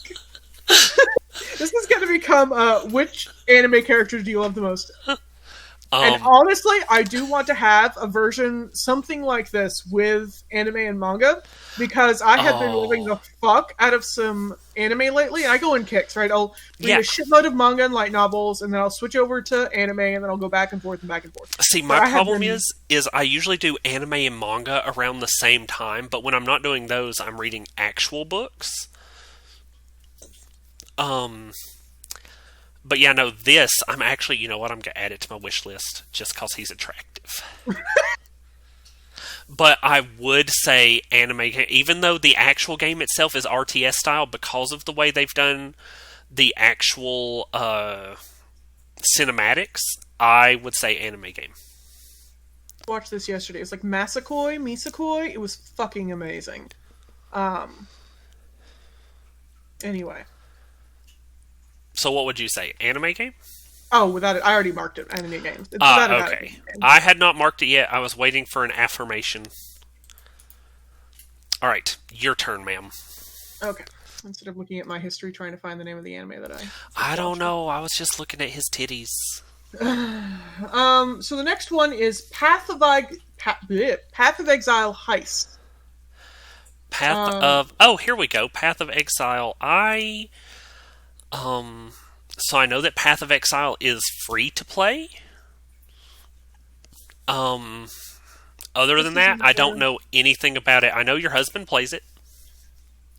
This is going to become, which anime characters do you love the most? And honestly, I do want to have a version, something like this, with anime and manga, because I have been loving the fuck out of some anime lately. I go in kicks, right? I'll read a shitload of manga and light novels, and then I'll switch over to anime, and then I'll go back and forth and back and forth. See, my problem is I usually do anime and manga around the same time, but when I'm not doing those, I'm reading actual books. But yeah, no, this, I'm actually, you know what, I'm going to add it to my wish list, just because he's attractive. But I would say anime, even though the actual game itself is RTS style, because of the way they've done the actual cinematics, I would say anime game. I watched this yesterday. It's like Misakoi. It was fucking amazing. Anyway. So what would you say? Anime game? Oh, without it. I already marked it. Anime game. It's okay. I had not marked it yet. I was waiting for an affirmation. Alright, your turn, ma'am. Okay. Instead of looking at my history trying to find the name of the anime that I don't know. I was just looking at his titties. So the next one is Path of Exile Heist. Here we go. Path of Exile. So I know that Path of Exile is free to play. Other than that, I don't know anything about it. I know your husband plays it.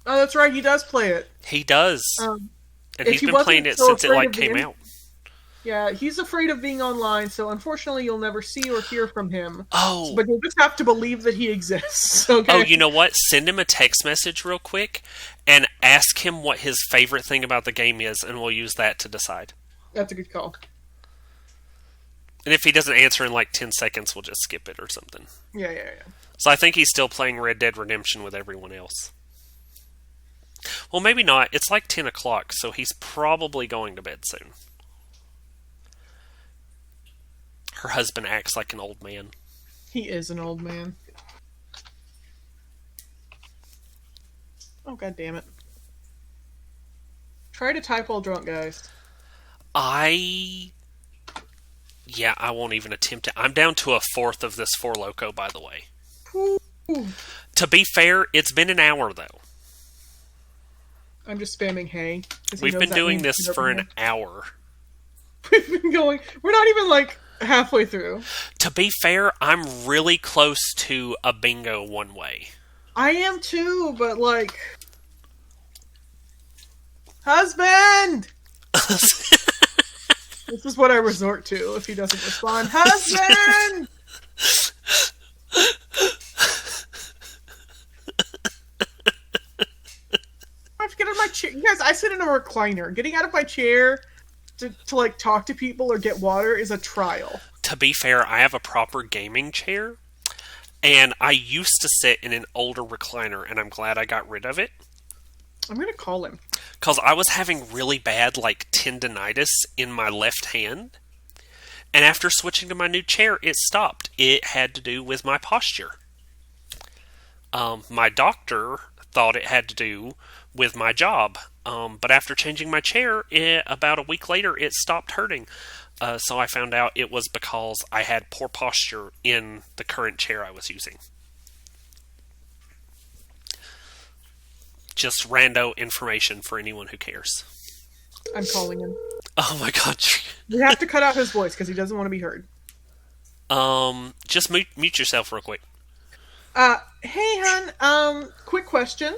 Oh, that's right. He does play it. He does. And he's been playing it since it came out. Yeah, he's afraid of being online, so unfortunately you'll never see or hear from him. Oh. But you'll just have to believe that he exists, okay? Oh, you know what? Send him a text message real quick and ask him what his favorite thing about the game is, and we'll use that to decide. That's a good call. And if he doesn't answer in like 10 seconds, we'll just skip it or something. Yeah. So I think he's still playing Red Dead Redemption with everyone else. Well, maybe not. It's like 10 o'clock, so he's probably going to bed soon. Her husband acts like an old man. He is an old man. Oh, god damn it. Try to type while drunk, guys. I won't even attempt it. I'm down to a fourth of this Four Loko, by the way. Ooh. To be fair, it's been an hour, though. I'm just spamming hey. We've been doing this for an hour. We've been going... We're not even, like, halfway through. To be fair, I'm really close to a bingo one way. I am too, but like... Husband! This is what I resort to if he doesn't respond. Husband! I have to get out of my chair. You guys, I sit in a recliner. Getting out of my chair to like talk to people or get water is a trial. To be fair, I have a proper gaming chair, and I used to sit in an older recliner, and I'm glad I got rid of it. I'm gonna call him. Because I was having really bad, like, tendinitis in my left hand. And after switching to my new chair, it stopped. It had to do with my posture. My doctor thought it had to do with my job. But after changing my chair, about a week later, it stopped hurting. So I found out it was because I had poor posture in the current chair I was using. Just rando information for anyone who cares. I'm calling him. Oh my god. We have to cut out his voice because he doesn't want to be heard. Just mute yourself real quick. Hey, hon. Quick question.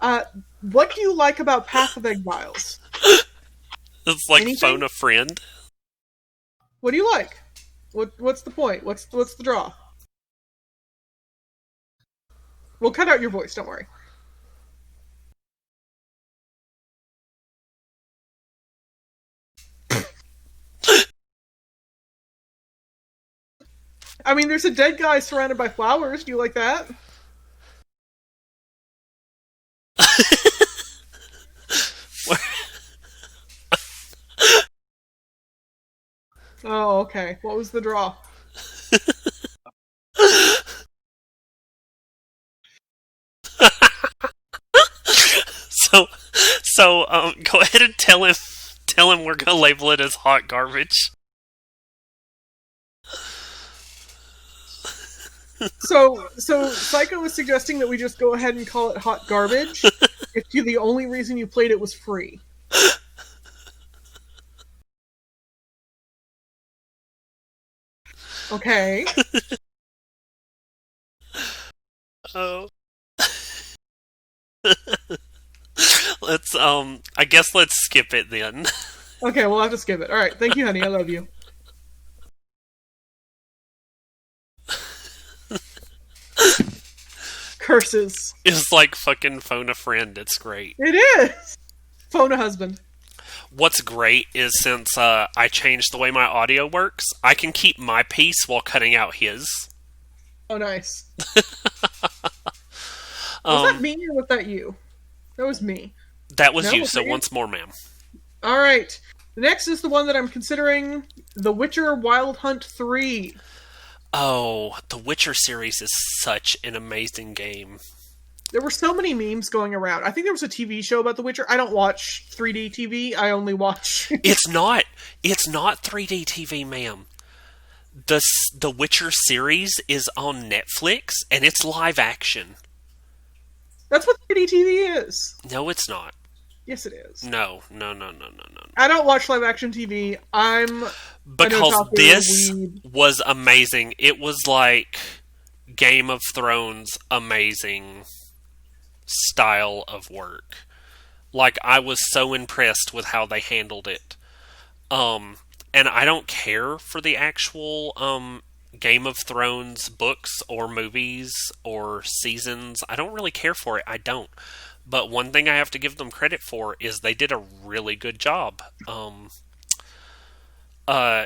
What do you like about Path of Exiles? It's like Anything? phone a friend. What do you like? What's the point? What's the draw? We'll cut out your voice. Don't worry. I mean, there's a dead guy surrounded by flowers. Do you like that? Oh, okay. What was the draw? So, go ahead and tell him we're gonna label it as hot garbage. So Psycho was suggesting that we just go ahead and call it hot garbage if the only reason you played it was free. Okay. Oh. I guess let's skip it then. Okay, we'll have to skip it. Alright, thank you, honey. I love you. Curses. It's like fucking phone a friend. It's great. It is! Phone a husband. What's great is since I changed the way my audio works, I can keep my piece while cutting out his. Oh, nice. Was that me or was that you? That was me. That was No, you, was so that you? once more, ma'am. Alright. The next is the one that I'm considering, The Witcher Wild Hunt 3. Oh, the Witcher series is such an amazing game. There were so many memes going around. I think there was a TV show about The Witcher. I don't watch 3D TV. I only watch... It's not 3D TV, ma'am. The Witcher series is on Netflix, and it's live action. That's what 3D TV is. No, it's not. Yes, it is. No. I don't watch live action TV. I'm Because otaku, this weeb. was amazing. It was like Game of Thrones amazing style of work. Like, I was so impressed with how they handled it. And I don't care for the actual Game of Thrones books or movies or seasons. I don't really care for it. I don't. But one thing I have to give them credit for is they did a really good job.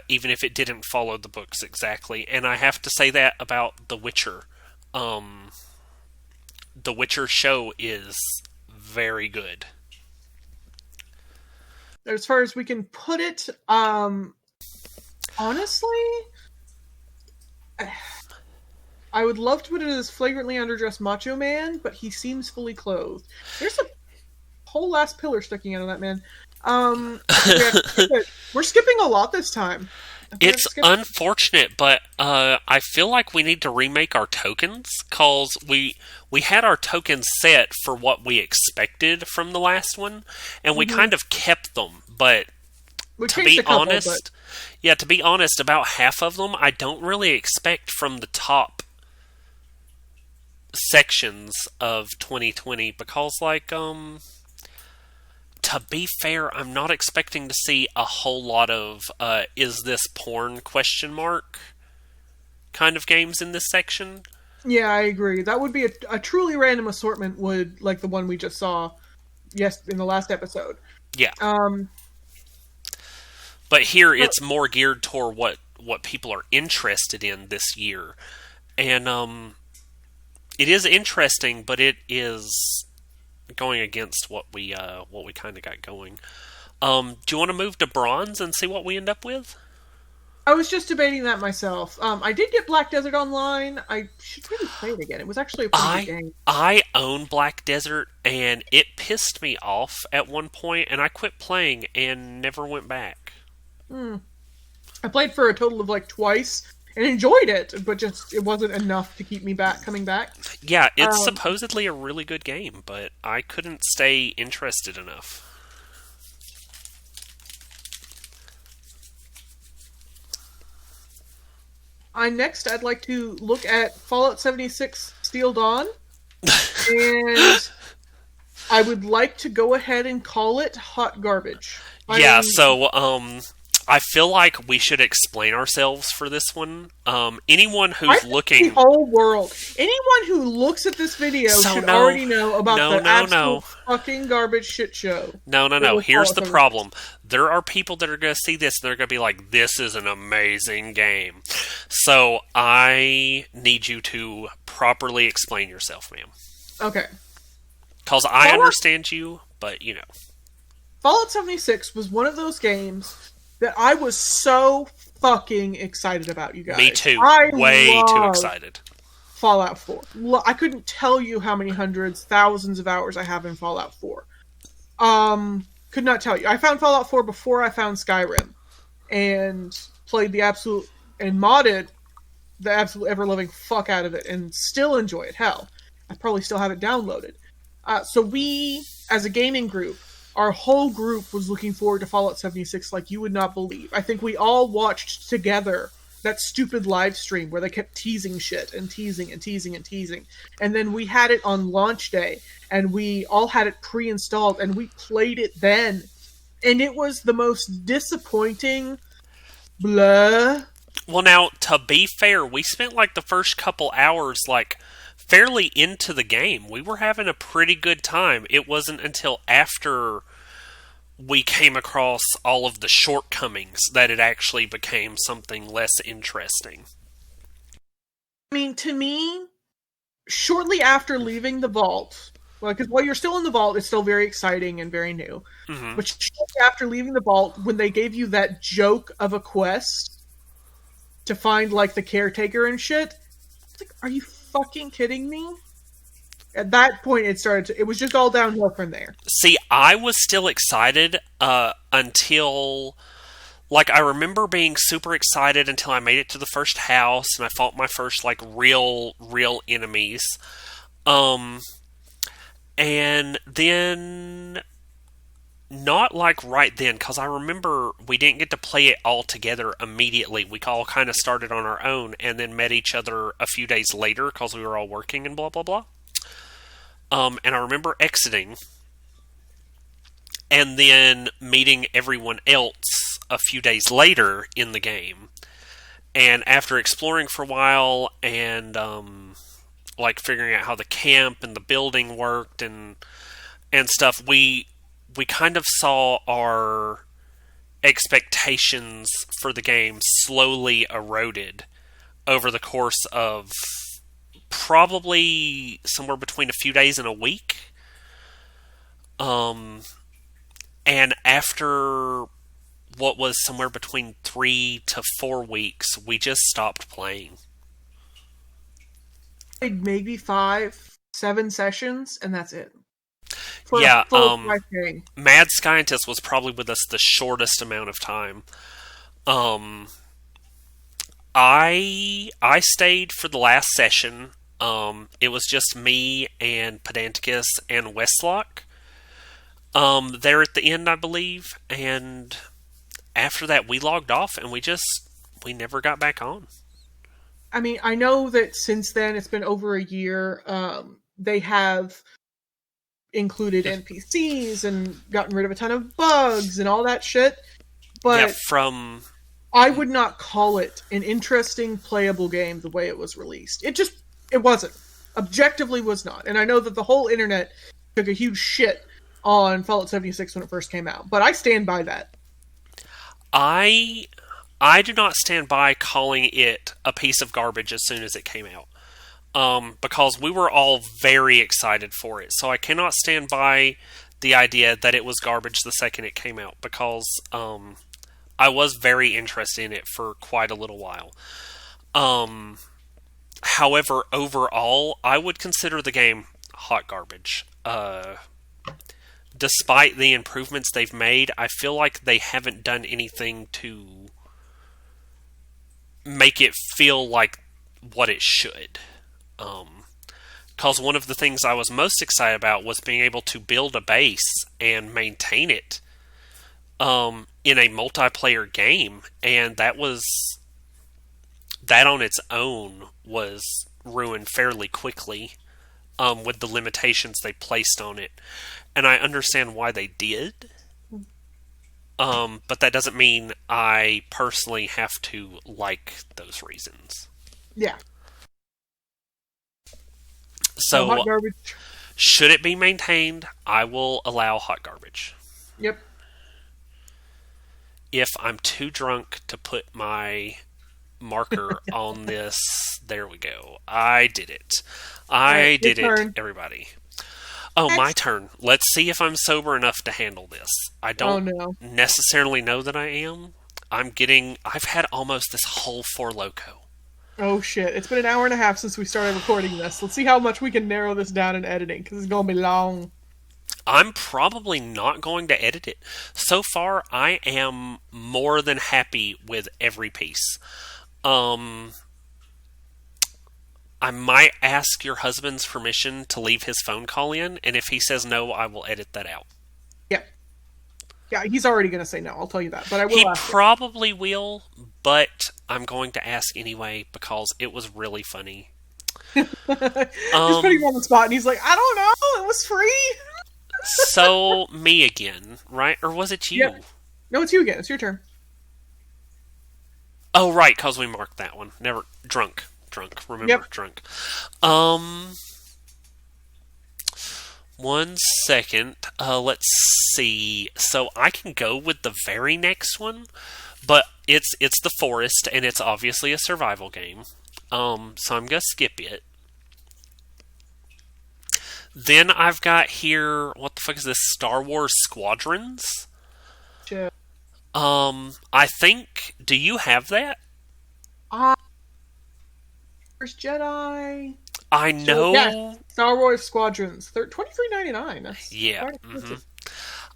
Even if it didn't follow the books exactly. And I have to say that about The Witcher. The Witcher show is very good. As far as we can put it, honestly, I would love to put it as flagrantly underdressed macho man, but he seems fully clothed. There's a whole last pillar sticking out of that man. We're skipping a lot this time. It's unfortunate, but I feel like we need to remake our tokens, because we had our tokens set for what we expected from the last one, and we kind of kept them, but to be honest, about half of them I don't really expect from the top sections of 2020, because to be fair, I'm not expecting to see a whole lot of is this porn question mark kind of games in this section. Yeah, I agree. That would be a truly random assortment, would like the one we just saw, yes, in the last episode. Yeah. Um, But here it's more geared toward what people are interested in this year. And it is interesting, but it is going against what we kind of got going. Do you want to move to bronze and see what we end up with? I was just debating that myself. I did get Black Desert Online. I should really play it again. It was actually a pretty good game. I own Black Desert, and it pissed me off at one point, and I quit playing and never went back. I played for a total of like twice and enjoyed it, but just it wasn't enough to keep me coming back. Yeah, it's supposedly a really good game, but I couldn't stay interested enough. I'd like to look at Fallout 76 Steel Dawn. And I would like to go ahead and call it hot garbage. So I feel like we should explain ourselves for this one. Anyone who's looking, the whole world, anyone who looks at this video should already know about the absolute fucking garbage shit show. No. Here's the problem. There are people that are going to see this and they're going to be like, "This is an amazing game." So I need you to properly explain yourself, ma'am. Okay. Because I understand you, but you know. Fallout 76 was one of those games that I was so fucking excited about, you guys. Me too. Way too excited. Fallout 4. I couldn't tell you how many hundreds, thousands of hours I have in Fallout 4. Could not tell you. I found Fallout 4 before I found Skyrim. And played the absolute, and modded the absolute ever-loving fuck out of it. And still enjoy it. Hell, I probably still have it downloaded. So we, as a gaming group, our whole group was looking forward to Fallout 76 like you would not believe. I think we all watched together that stupid live stream where they kept teasing shit and teasing and teasing and teasing. And then we had it on launch day, and we all had it pre-installed, and we played it then. And it was the most disappointing blah. Well, now, to be fair, we spent like the first couple hours like fairly into the game. We were having a pretty good time. It wasn't until after we came across all of the shortcomings that it actually became something less interesting. I mean, to me, shortly after leaving the vault, because while you're still in the vault, it's still very exciting and very new. Mm-hmm. But shortly after leaving the vault, when they gave you that joke of a quest to find like the caretaker and shit, it's like, are you fucking kidding me? At that point, it was just all downhill from there. See, I was still excited until, like, I remember being super excited until I made it to the first house and I fought my first, like, real enemies. And then, not like right then, because I remember we didn't get to play it all together immediately. We all kind of started on our own and then met each other a few days later because we were all working and blah, blah, blah. And I remember exiting and then meeting everyone else a few days later in the game. And after exploring for a while and like figuring out how the camp and the building worked and stuff, we kind of saw our expectations for the game slowly eroded over the course of probably somewhere between a few days and a week. And after what was somewhere between 3 to 4 weeks, we just stopped playing. Maybe 5, 7 sessions, and that's it. Mad Scientist was probably with us the shortest amount of time. I stayed for the last session. It was just me and Pedanticus and Westlock there at the end, I believe. And after that, we logged off and we never got back on. I mean, I know that since then, it's been over a year. They have included NPCs and gotten rid of a ton of bugs and all that shit. But I would not call it an interesting playable game the way it was released. It wasn't. Objectively was not. And I know that the whole internet took a huge shit on Fallout 76 when it first came out, but I stand by that. I do not stand by calling it a piece of garbage as soon as it came out. Because we were all very excited for it. So I cannot stand by the idea that it was garbage the second it came out, because I was very interested in it for quite a little while. However, overall, I would consider the game hot garbage. Despite the improvements they've made, I feel like they haven't done anything to make it feel like what it should. Because one of the things I was most excited about was being able to build a base and maintain it in a multiplayer game, and that on its own was ruined fairly quickly with the limitations they placed on it. And I understand why they did, but that doesn't mean I personally have to like those reasons. Yeah. So, hot garbage. Should it be maintained, I will allow hot garbage. Yep. If I'm too drunk to put my marker on this, there we go. I did it. I did it, everybody. Oh, my turn. Let's see if I'm sober enough to handle this. I don't necessarily know that I am. I've had almost this whole Four Loko. Oh shit, it's been an hour and a half since we started recording this. Let's see how much we can narrow this down in editing, because it's going to be long. I'm probably not going to edit it. So far, I am more than happy with every piece. I might ask your husband's permission to leave his phone call in, and if he says no, I will edit that out. Yeah. Yeah, he's already going to say no, I'll tell you that. But I will. He probably will, but I'm going to ask anyway because it was really funny. Just putting him on the spot, and he's like, I don't know, it was free. So, me again, right? Or was it you? Yep. No, it's you again. It's your turn. Oh, right, because we marked that one. Never. Drunk. Remember, drunk. 1 second. Let's see. So I can go with the very next one, but it's The Forest, and it's obviously a survival game. So I'm gonna skip it. Then I've got here. What the fuck is this? Star Wars Squadrons. Sure. I think. Do you have that? First Jedi. I know. Yeah, Star Wars Squadrons. They're $23.99. Yeah. Mm-hmm.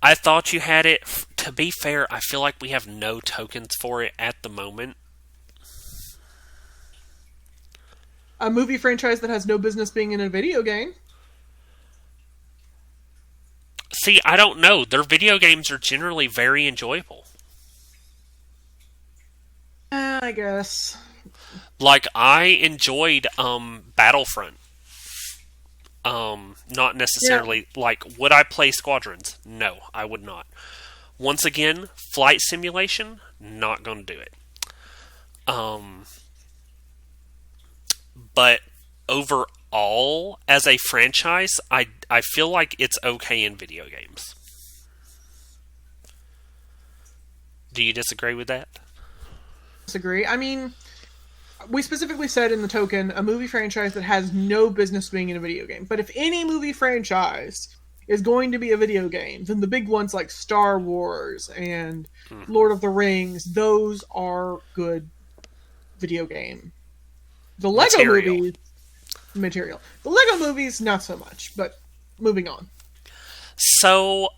I thought you had it. To be fair, I feel like we have no tokens for it at the moment. A movie franchise that has no business being in a video game. See, I don't know. Their video games are generally very enjoyable. I guess. Like, I enjoyed Battlefront. Not necessarily, would I play Squadrons? No, I would not. Once again, flight simulation, not going to do it. But overall, as a franchise, I feel like it's okay in video games. Do you disagree with that? Disagree. I mean, we specifically said in the token a movie franchise that has no business being in a video game. But if any movie franchise is going to be a video game, then the big ones like Star Wars and Lord of the Rings, those are good video game. The Lego movies, material. The Lego movies, not so much. But moving on. So,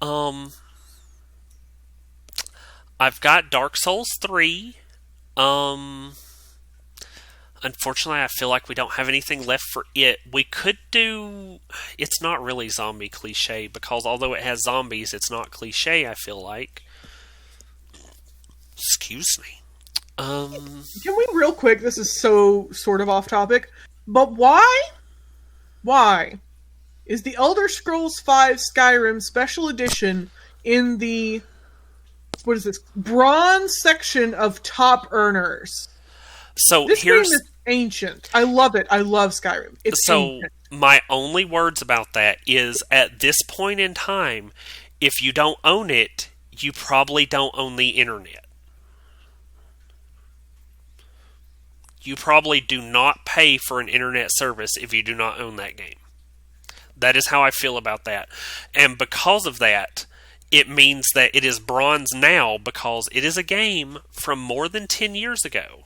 I've got Dark Souls 3. Unfortunately, I feel like we don't have anything left for it. We could do... It's not really zombie cliche, because although it has zombies, it's not cliche, I feel like. Excuse me. Can we real quick, this is so sort of off topic, but why is the Elder Scrolls V Skyrim Special Edition in the, what is this, bronze section of top earners. So This here's game is ancient. I love it. I love Skyrim. It's ancient. My only words about that is, at this point in time, if you don't own it, you probably don't own the internet. You probably do not pay for an internet service if you do not own that game. That is how I feel about that. And because of that, it means that it is bronze now because it is a game from more than 10 years ago.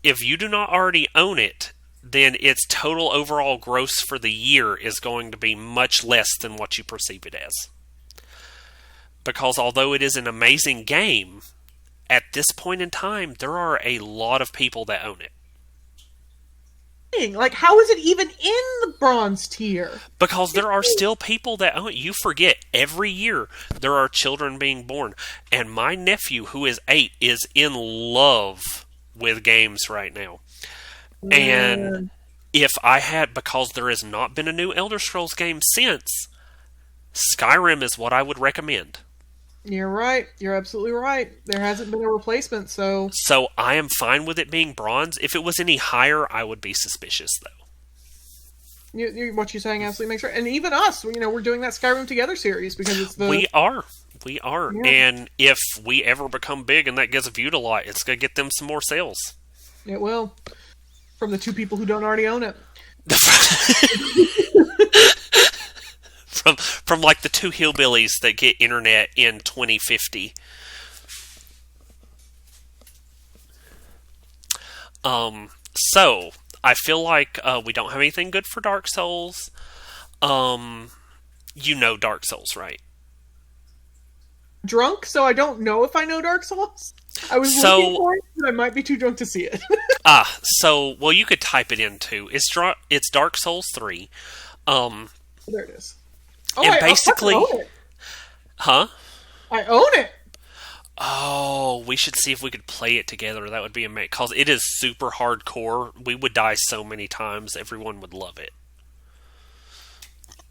If you do not already own it, then its total overall gross for the year is going to be much less than what you perceive it as. Because although it is an amazing game, at this point in time, there are a lot of people that own it. Like, how is it even in the bronze tier? Because there are still people that own it. You forget, every year there are children being born. And my nephew, who is 8, is in love with games right now. And if I had, because there has not been a new Elder Scrolls game since, Skyrim is what I would recommend. You're right. You're absolutely right. There hasn't been a replacement, so... So I am fine with it being bronze. If it was any higher, I would be suspicious, though. What you're saying absolutely makes sense. And even us, we're doing that Skyrim Together series because it's the... We are. Yeah. And if we ever become big and that gets viewed a lot, it's going to get them some more sales. It will. From the 2 people who don't already own it. From like the 2 hillbillies that get internet in 2050. So I feel like we don't have anything good for Dark Souls. Dark Souls, right? Drunk, so I don't know if I know Dark Souls. I was looking for it, but I might be too drunk to see it. Well, you could type it in too. It's Dark Souls 3. There it is. Oh, and basically, I own it. Huh? I own it. Oh, we should see if we could play it together. That would be amazing. Because it is super hardcore. We would die so many times. Everyone would love it.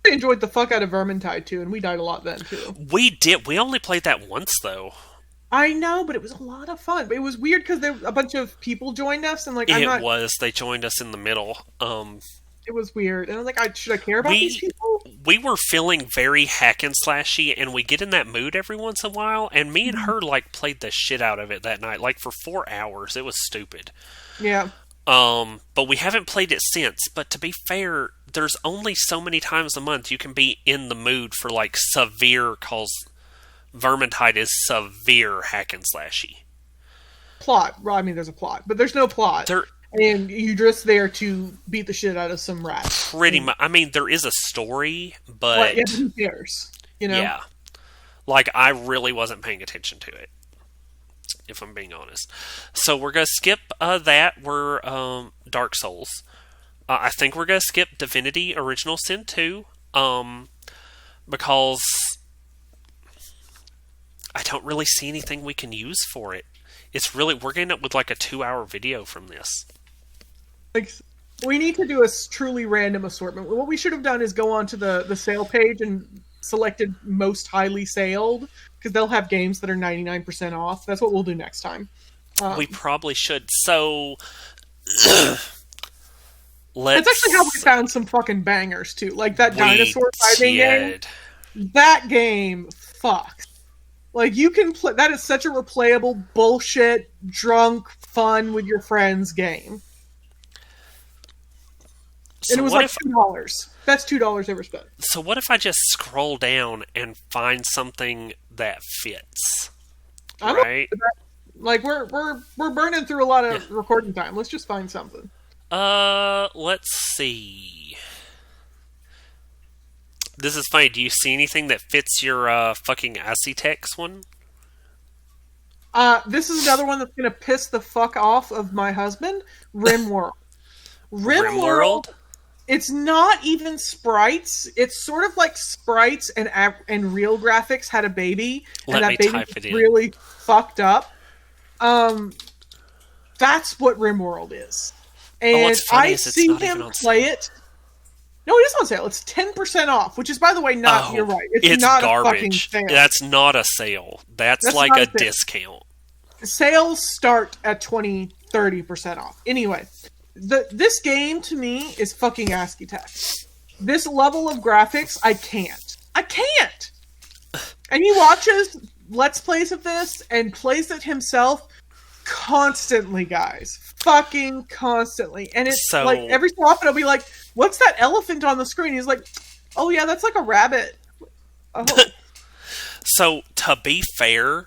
I enjoyed the fuck out of Vermintide too, and we died a lot then too. We did. We only played that once though. I know, but it was a lot of fun. It was weird because a bunch of people joined us, and They joined us in the middle. It was weird, and I was like, should I care about these people? We were feeling very hack and slashy, and we get in that mood every once in a while. And me and her played the shit out of it that night, for 4 hours. It was stupid. Yeah. But we haven't played it since. But to be fair, there's only so many times a month you can be in the mood for severe, cause Vermintide is severe hack and slashy. Plot. Well, I mean, there's a plot, but there's no plot. And you're just there to beat the shit out of some rats. Pretty much. I mean, there is a story, but... yeah, who cares? Yeah. I really wasn't paying attention to it, if I'm being honest. So we're going to skip that. We're Dark Souls. I think we're going to skip Divinity Original Sin 2, because I don't really see anything we can use for it. It's really... We're getting up with a 2-hour video from this. We need to do a truly random assortment. What we should have done is go onto the sale page and selected most highly saled, because they'll have games that are 99% off. That's what we'll do next time. We probably should. So, That's actually how we found some fucking bangers, too. Like that dinosaur fighting game. That game fucks. You can play... That is such a replayable, bullshit, drunk, fun with your friends game. And it was $2. Best $2 ever spent. So what if I just scroll down and find something that fits? Right? We're burning through a lot of recording time. Let's just find something. Let's see. This is funny. Do you see anything that fits your fucking Acitex one? This is another one that's gonna piss the fuck off of my husband. RimWorld. RimWorld. It's not even sprites. It's sort of like sprites and real graphics had a baby, and that baby was really fucked up. That's what RimWorld is. And I see him play it. No, it is on sale. It's 10% off, which is, by the way, not. Oh, You're right. It's, it's not garbage. a fucking sale. That's not a sale. That's like not a a sale. discount. Sales start at 20-30% off. Anyway, this game to me is fucking ASCII text. This level of graphics, I can't. And he watches Let's Plays of this and plays it himself constantly, guys. Fucking constantly. And it's So- like every so often I'll be like, what's that elephant on the screen? He's like, oh yeah, that's like a rabbit. Oh. So, to be fair,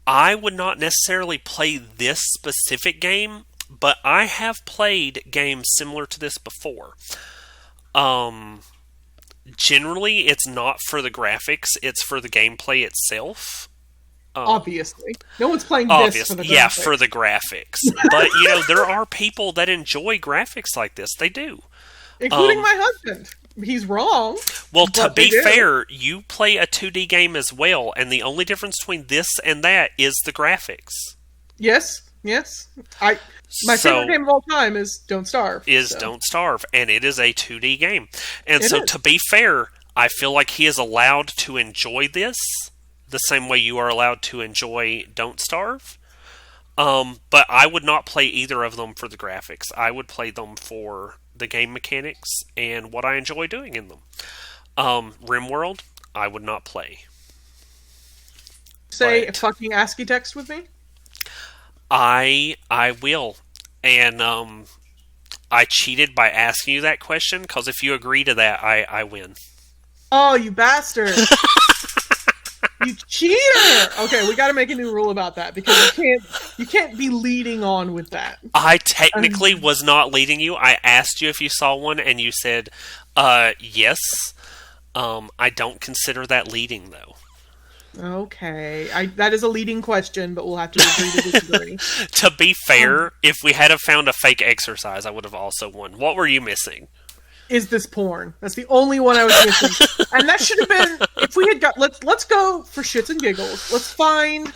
I would not necessarily play this specific game, but I have played games similar to this before. Generally, it's not for the graphics, it's for the gameplay itself. Obviously. No one's playing this for the graphics. Yeah, for the graphics. But, there are people that enjoy graphics like this. They do. Including my husband. He's wrong. Well, to but they be do. fair, you play a 2D game as well, and the only difference between this and that is the graphics. Yes. My favorite game of all time is Don't Starve. Don't Starve, and it is a 2D game. And It so, is. to be fair, I feel like he is allowed to enjoy this the same way you are allowed to enjoy Don't Starve. But I would not play either of them for the graphics. I would play them for the game mechanics and what I enjoy doing in them. RimWorld, I would not play. Say But- fucking ASCII text with me. I will. And I cheated by asking you that question, because if you agree to that, I win. Oh, you bastard. You cheater! Okay, we gotta make a new rule about that, because you can't be leading on with that. I technically was not leading you. I asked you if you saw one, and you said, yes. I don't consider that leading, though. Okay, that is a leading question, but we'll have to agree to disagree. To be fair, if we had have found a fake exercise, I would have also won. What were you missing? Is this porn? That's the only one I was missing. And that should have been, if we had got, let's go for shits and giggles. Let's find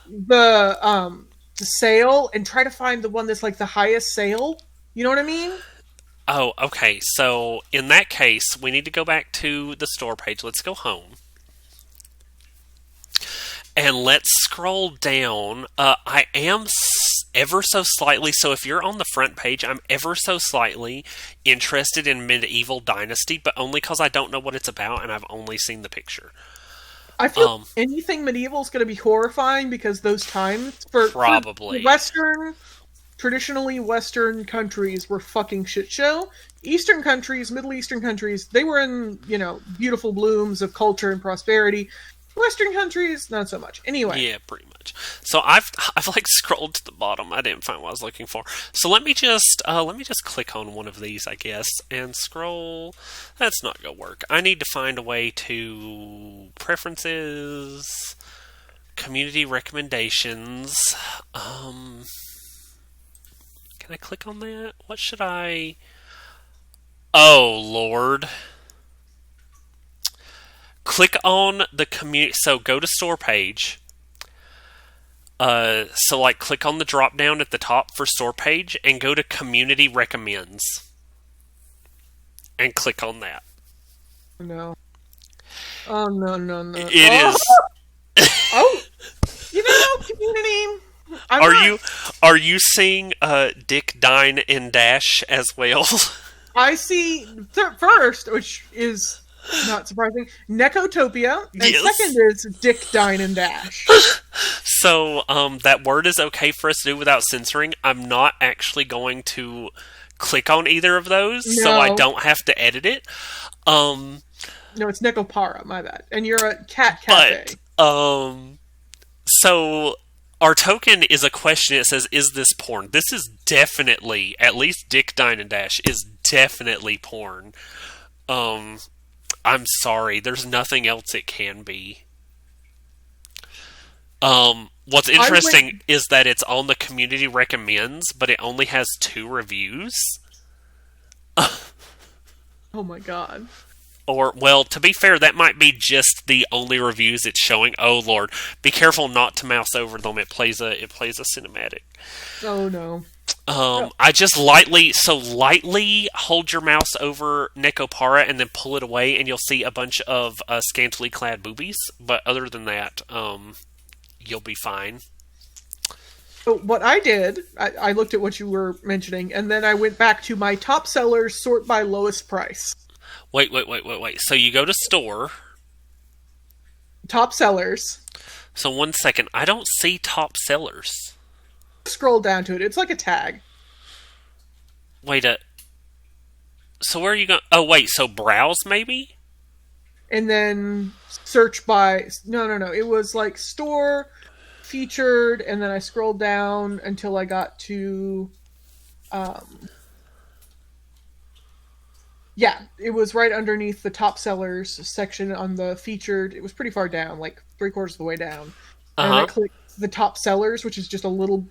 the sale and try to find the one that's like the highest sale. You know what I mean? Oh, okay. So, in that case, we need to go back to the store page. Let's go home. And let's scroll down. I am ever so slightly, so if you're on the front page, I'm ever so slightly interested in Medieval Dynasty, but only because I don't know what it's about and I've only seen the picture. I feel anything medieval is going to be horrifying, because those times for Probably. traditionally Western countries were fucking shit show. Eastern countries, Middle Eastern countries, they were in, beautiful blooms of culture and prosperity. Western countries, not so much. Anyway. Yeah, pretty much. So I've like scrolled to the bottom. I didn't find what I was looking for. So let me just click on one of these, I guess, and scroll. That's not gonna work. I need to find a way to preferences, community recommendations. Can I click on that? What should I? Oh Lord. Click on the community. So go to store page. Click on the drop down at the top for store page and go to community recommends. And click on that. No. Oh, no. It is. Oh! Community. Are you seeing Dick, Dine, and Dash as well? I see first, which is not surprising, Necotopia, and Yes. second is Dick, Dine, and Dash. So, that word is okay for us to do without censoring. I'm not actually going to click on either of those, so I No. don't have to edit it. No, it's Necopara, my bad. And you're a cat cafe. So our token is a question. It says, is this porn? This is definitely, at least Dick, Dine, and Dash is definitely porn. I'm sorry, there's nothing else it can be. What's interesting is that it's on the community recommends, but it only has 2 reviews. Oh my god. Or, well, to be fair, that might be just the only reviews it's showing. Oh lord, be careful not to mouse over them. It plays a cinematic. Oh no. I just lightly hold your mouse over Nekopara and then pull it away, and you'll see a bunch of scantily clad boobies. But other than that, you'll be fine. So what I did, I looked at what you were mentioning, and then I went back to my top sellers, sort by lowest price. Wait. So you go to store. Top sellers. So 1 second, I don't see top sellers. Scroll down to it. It's like a tag. Wait so where are you going? Oh wait, so browse maybe? And then search by... No. It was like store, featured, and then I scrolled down until I got to... Yeah, it was right underneath the top sellers section on the featured. It was pretty far down, like 3/4 of the way down. And I clicked the top sellers, which is just a little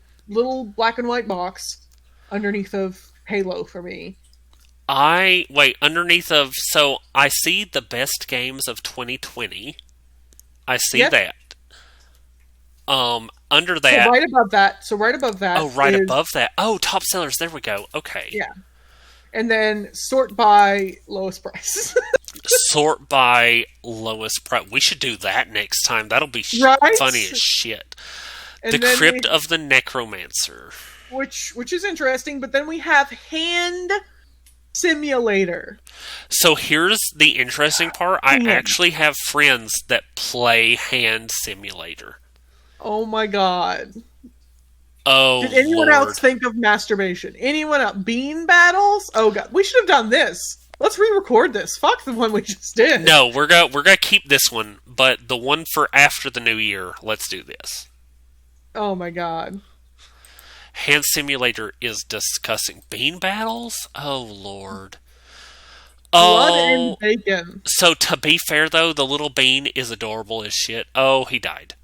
black and white box underneath of Halo for me. Underneath of, so I see the best games of 2020. I see that. Under that. So right above that. Oh, right above that. Oh, top sellers. There we go. Okay. Yeah. And then sort by lowest price. Sort by lowest price. We should do that next time. That'll be funny as shit. And the Crypt of the Necromancer. Which is interesting, but then we have Hand Simulator. So here's the interesting part. I actually have friends that play Hand Simulator. Oh my god. Oh, did anyone else think of masturbation? Anyone else? Bean battles? Oh god, we should have done this. Let's re-record this. Fuck the one we just did. No, we're gonna keep this one, but the one for after the new year, let's do this. Oh my god. Hand Simulator is discussing bean battles? Oh lord. Blood and bacon. So to be fair though, the little bean is adorable as shit. Oh, he died.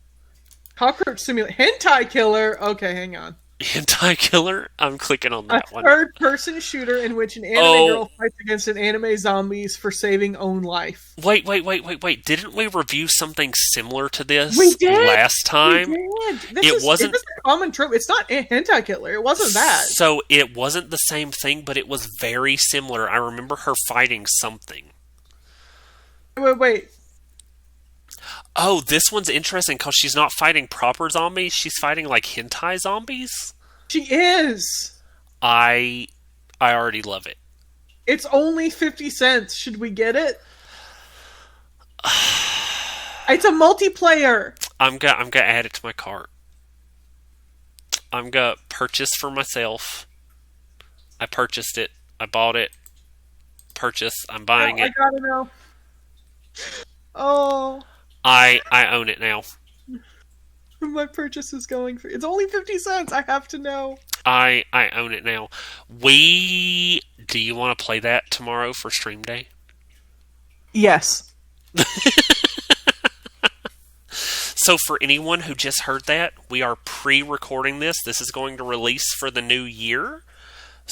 Cockroach Simulator. Hentai Killer. Okay, hang on. Hentai Killer? I'm clicking on that one. A third-person shooter in which an anime girl fights against an anime zombies for saving own life. Wait. Didn't we review something similar to this last time? We did. It wasn't a common trope. It's not a Hentai Killer. It wasn't that. So it wasn't the same thing, but it was very similar. I remember her fighting something. Wait. Oh, this one's interesting because she's not fighting proper zombies. She's fighting like hentai zombies. She is. I already love it. It's only 50 cents. Should we get it? It's a multiplayer. I'm gonna add it to my cart. I'm gonna purchase for myself. I purchased it. I bought it. Purchase. I'm buying it. I gotta know. Oh. I own it now. My purchase is going for... It's only 50 cents. I have to know. I own it now. Do you want to play that tomorrow for stream day? Yes. So for anyone who just heard that, we are pre-recording this. This is going to release for the new year.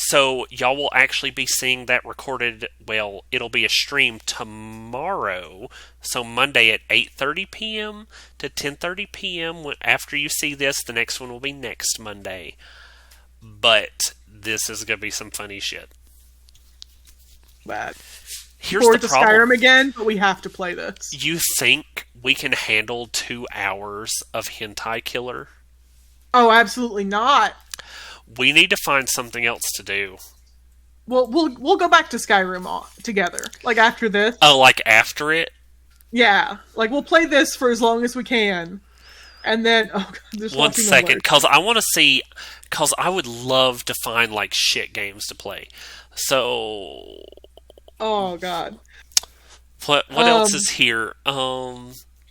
So y'all will actually be seeing that recorded, well, it'll be a stream tomorrow. So Monday at 8:30 p.m. to 10:30 p.m. After you see this, the next one will be next Monday. But this is going to be some funny shit. Here's the problem. Skyrim again, but we have to play this. You think we can handle 2 hours of Hentai Killer? Oh, absolutely not. We need to find something else to do. Well, we'll go back to Skyrim together. Like after this. Oh, like after it? Yeah. Like we'll play this for as long as we can. And then, oh god, there's 1 second, because I want to see, because I would love to find like shit games to play. So. Oh god. What else is here?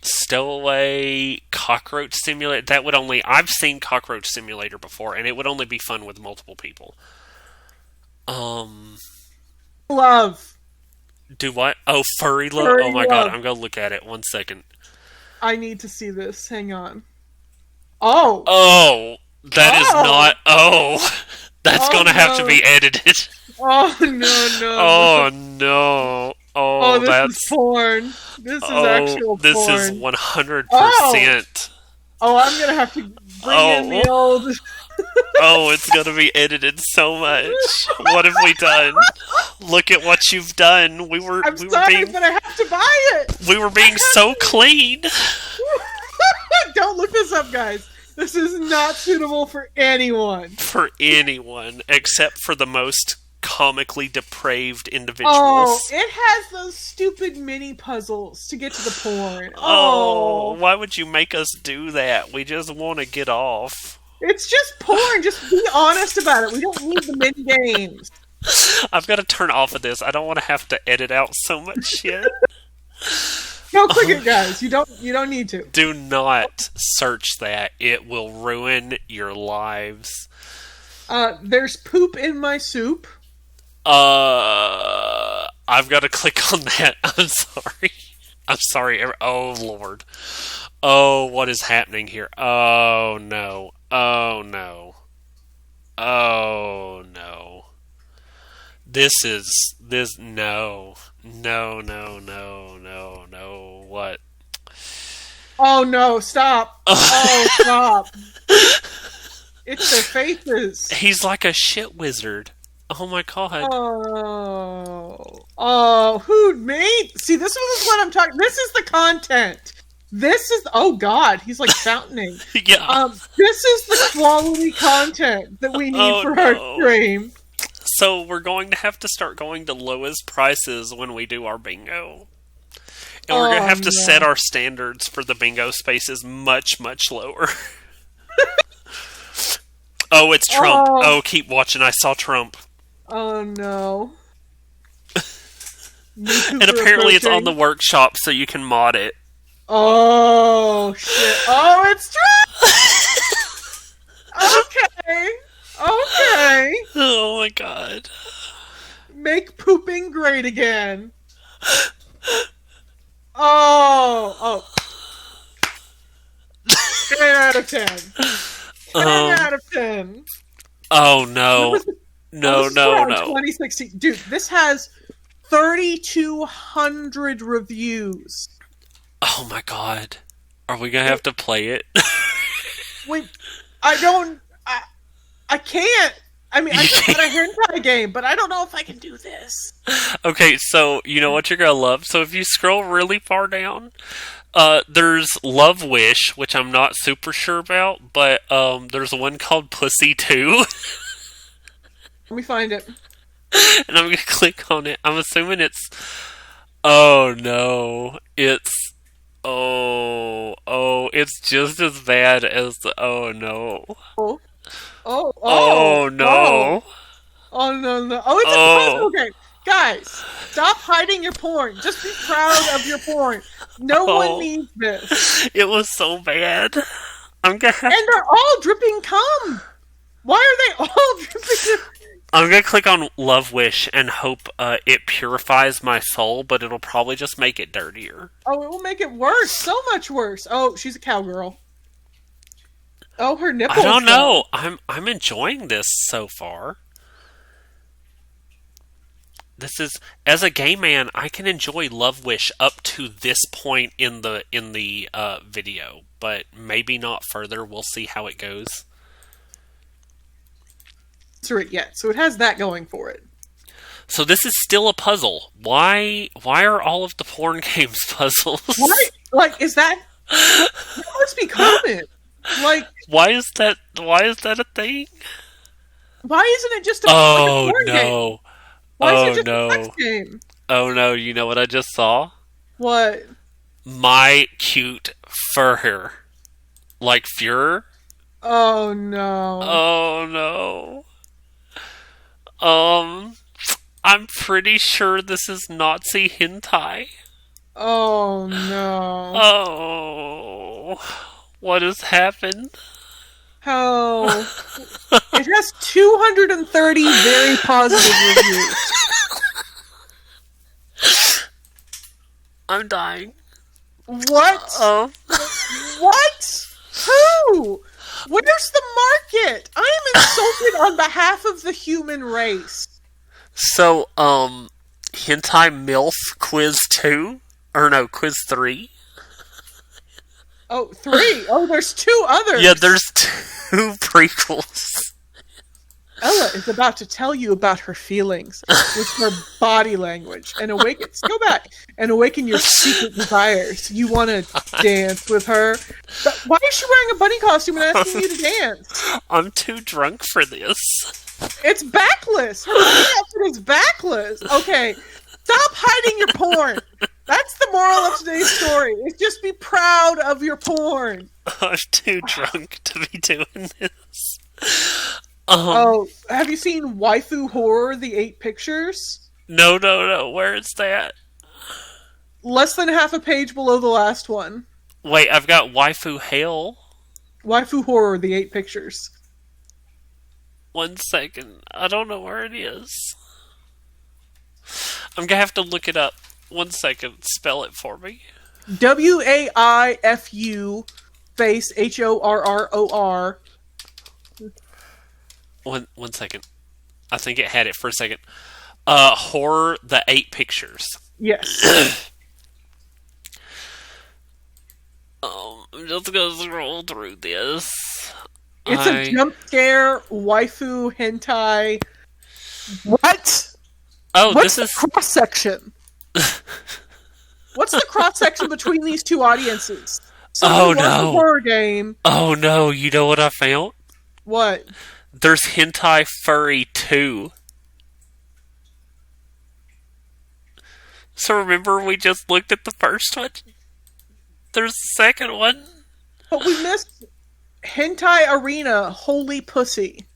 Stowaway, Cockroach Simulator. That would only... I've seen Cockroach Simulator before, and it would only be fun with multiple people. Love. Do what? Oh, Furry Love? Oh my god, I'm gonna look at it. 1 second. I need to see this. Hang on. Oh! Oh! That is not... Oh! That's gonna have to be edited. Oh, no. Oh, no. Oh, Oh, this that's is porn. This is actual this porn. is 100%. Oh, I'm gonna have to bring in the old. Oh, it's gonna be edited so much. What have we done? Look at what you've done. I'm sorry, but I have to buy it. We were being so clean. Don't look this up, guys. This is not suitable for anyone. For anyone, except for the most comically depraved individuals. Oh, it has those stupid mini puzzles to get to the porn. Oh, why would you make us do that? We just want to get off. It's just porn. Just be honest about it. We don't need the mini games. I've got to turn off of this. I don't want to have to edit out so much shit. Don't click it, guys. You don't need to. Do not search that. It will ruin your lives. There's poop in my soup. I've got to click on that. I'm sorry. I'm sorry. Oh, Lord. Oh, what is happening here? Oh, no. Oh, no. Oh, no. No. No. What? Oh, no, stop. Oh, stop. It's their faces. He's like a shit wizard. Oh, my God. Oh, who, me? See, this is what I'm talking. This is the content. This is, oh God, he's like fountaining. Yeah. This is the quality content that we need for our stream. So we're going to have to start going to lowest prices when we do our bingo. And we're going to have to set our standards for the bingo spaces much, much lower. Oh, it's Trump. Oh, keep watching. I saw Trump. Oh, no. And apparently it's on the workshop, so you can mod it. Oh, shit. Oh, it's Trump! Okay. Oh, my God. Make pooping great again. Oh. 10 out of 10. 10 out of 10. Oh, no. No. 2016. Dude, this has 3,200 reviews. Oh, my God. Are we going to have to play it? Wait, I can't. I mean, I just got a hentai game, but I don't know if I can do this. Okay, so you know what you're going to love? So if you scroll really far down, there's Love Wish, which I'm not super sure about, but there's one called Pussy 2. Let me find it. And I'm going to click on it. I'm assuming it's... Oh, no. It's... Oh, it's just as bad as the... Oh, no. Oh, no. Oh, no. Oh, it's a puzzle game. Guys, stop hiding your porn. Just be proud of your porn. No one needs this. It was so bad. And they're all dripping cum. Why are they all dripping? I'm going to click on Love Wish and hope it purifies my soul, but it'll probably just make it dirtier. Oh, it will make it worse. So much worse. Oh, she's a cowgirl. Oh, her nipples. I don't know. I'm enjoying this so far. This is, as a gay man, I can enjoy Love Wish up to this point in the video, but maybe not further. We'll see how it goes. It yet, so it has that going for it. So this is still a puzzle. Why are all of the porn games puzzles? Why? Like, is that must be common? Like, why is that a thing? Why isn't it just a porn game? Why is it just a sex game? Oh no! You know what I just saw? What? My cute fur, like Fuhrer. Oh no! Oh no! I'm pretty sure this is Nazi hentai. Oh no! Oh, what has happened? Oh, it has 230 very positive reviews. I'm dying. What? What? Who? Where's the market? I am insulted on behalf of the human race. So, Hentai MILF Quiz 2? Or no, Quiz 3? Oh, 3. Oh, there's 2 others. Yeah, there's 2 prequels. Ella is about to tell you about her feelings with her body language and awaken your secret desires. You want to dance with her? But why is she wearing a bunny costume and asking you to dance? I'm too drunk for this. It's backless. Her outfit is backless. Okay, stop hiding your porn. That's the moral of today's story. Is just be proud of your porn. I'm too drunk to be doing this. Oh, have you seen Waifu Horror, the 8 pictures? No. Where is that? Less than half a page below the last one. Wait, I've got Waifu Hail. Waifu Horror, the 8 pictures. 1 second. I don't know where it is. I'm gonna have to look it up. 1 second. Spell it for me. WAIFU space HORROR. 1 second. I think it had it for a second. Horror, the 8 pictures. Yes. I'm just gonna scroll through this. It's a jump scare waifu hentai. What? Oh, What's this is the cross section? What's the cross section between these 2 audiences? Oh, Someone wants no. a horror game. Oh no, you know what I found? What? There's Hentai Furry 2. So remember we just looked at the first one? There's the second one. But we missed Hentai Arena Holy Pussy.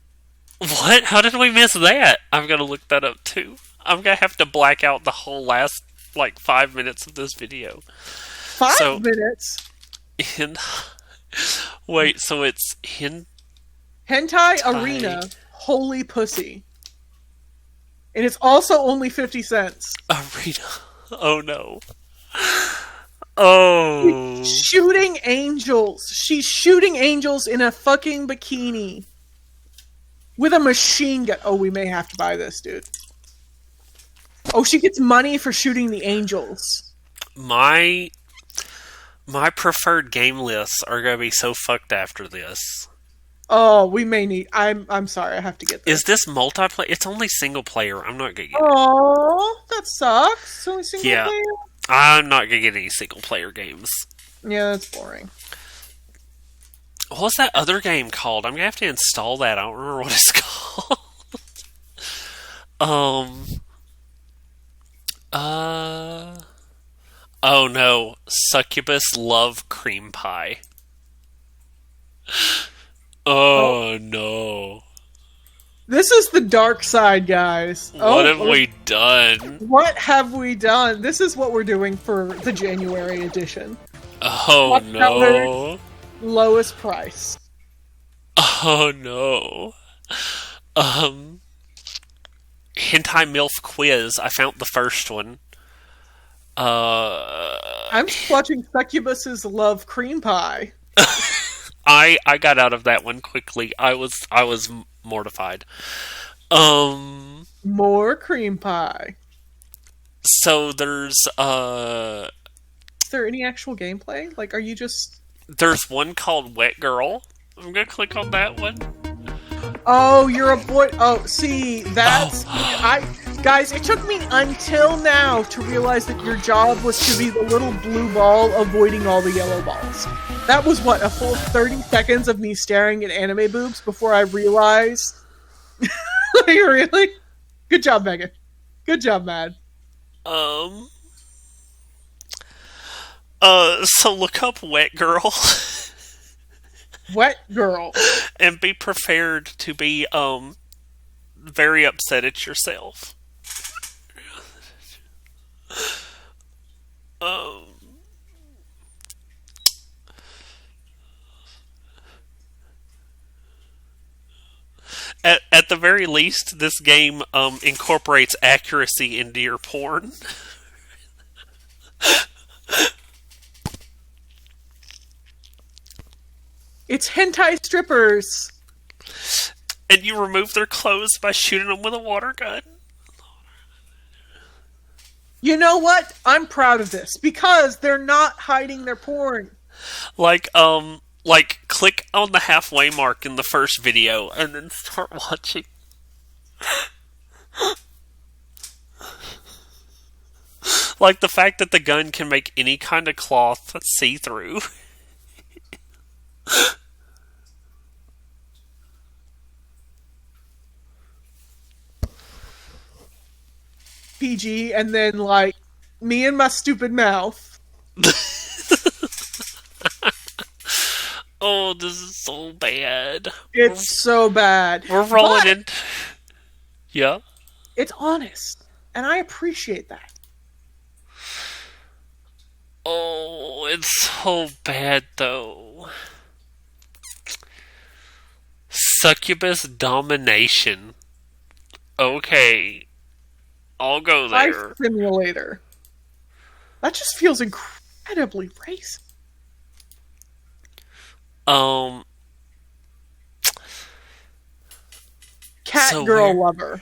What? How did we miss that? I'm gonna look that up too. I'm gonna have to black out the whole last, 5 minutes of this video. 5 minutes? Wait, so it's Hentai Arena Holy Pussy. And it's also only 50 cents. Arena. Oh no. Oh. Shooting angels. She's shooting angels in a fucking bikini. With a machine gun. Oh, we may have to buy this, dude. Oh, she gets money for shooting the angels. My preferred game lists are gonna be so fucked after this. Oh, we may need... I'm sorry, I have to get this. Is this multiplayer? It's only single player. I'm not gonna get it. Oh, that sucks. It's only single player? I'm not gonna get any single player games. Yeah, that's boring. What's that other game called? I'm gonna have to install that. I don't remember what it's called. Oh no. Succubus Love Cream Pie. Oh no. This is the dark side, guys. What have we done? What have we done? This is what we're doing for the January edition. Oh no. Lowest price. Oh no. Hentai MILF Quiz. I found the first one. I'm just watching Succubus's Love Cream Pie. I got out of that one quickly. I was mortified. More cream pie. So there's Is there any actual gameplay? Like, are you just... There's one called Wet Girl. I'm gonna click on that one. Oh, you're a boy. Oh, see, that's... Guys, it took me until now to realize that your job was to be the little blue ball avoiding all the yellow balls. That was, what, a full 30 seconds of me staring at anime boobs before I realized... Really? Good job, Megan. Good job, Mad. So look up Wet Girl. Wet Girl. And be prepared to be, very upset at yourself. At the very least, this game incorporates accuracy into your porn. It's hentai strippers. And you remove their clothes by shooting them with a water gun. You know what? I'm proud of this because they're not hiding their porn. Like click on the halfway mark in the first video and then start watching. Like the fact that the gun can make any kind of cloth see through. PG, and then like me and my stupid mouth. Oh, this is so bad. It's so bad. We're rolling But in. Yeah. it's honest, and I appreciate that. Oh, it's so bad though. Succubus domination. Okay. I'll go Life there. simulator. That just feels incredibly racist. Um, Cat So girl weird.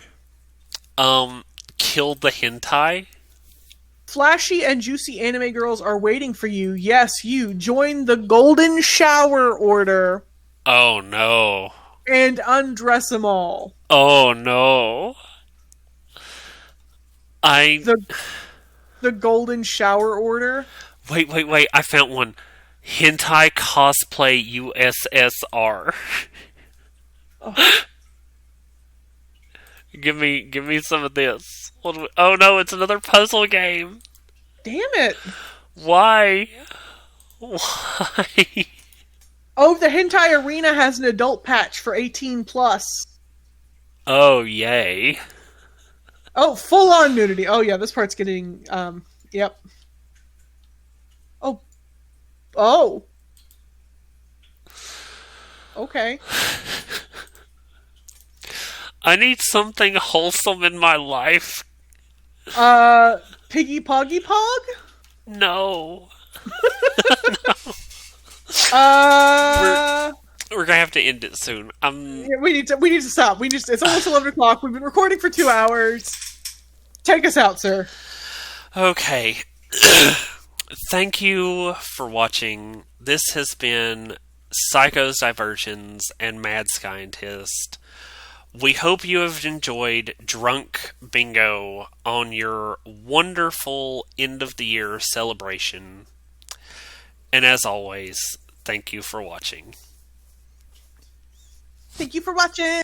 lover. Killed the hentai? Flashy and juicy anime girls are waiting for you. Yes, you. Join the Golden Shower Order Oh no. and undress them all. Oh no. I. The Golden Shower Order. Wait, I found one. Hentai cosplay USSR. Oh, Give me some of this. Oh no, it's another puzzle game. damn it. Why? Why? Oh, the Hentai Arena has an adult patch for 18 plus. Oh yay. Oh, full on nudity. Oh yeah, this part's getting yep. Oh. Oh. Okay. I need something wholesome in my life. Piggy Poggy Pog? No. We're gonna have to end it soon. Yeah, we need to stop. It's almost 11 o'clock. We've been recording for 2 hours. Take us out, sir. Okay. Thank you for watching. This has been Psycho's Diversions and Mad Scientist. We hope you have enjoyed Drunk Bingo on your wonderful end of the year celebration. And as always, thank you for watching. Thank you for watching.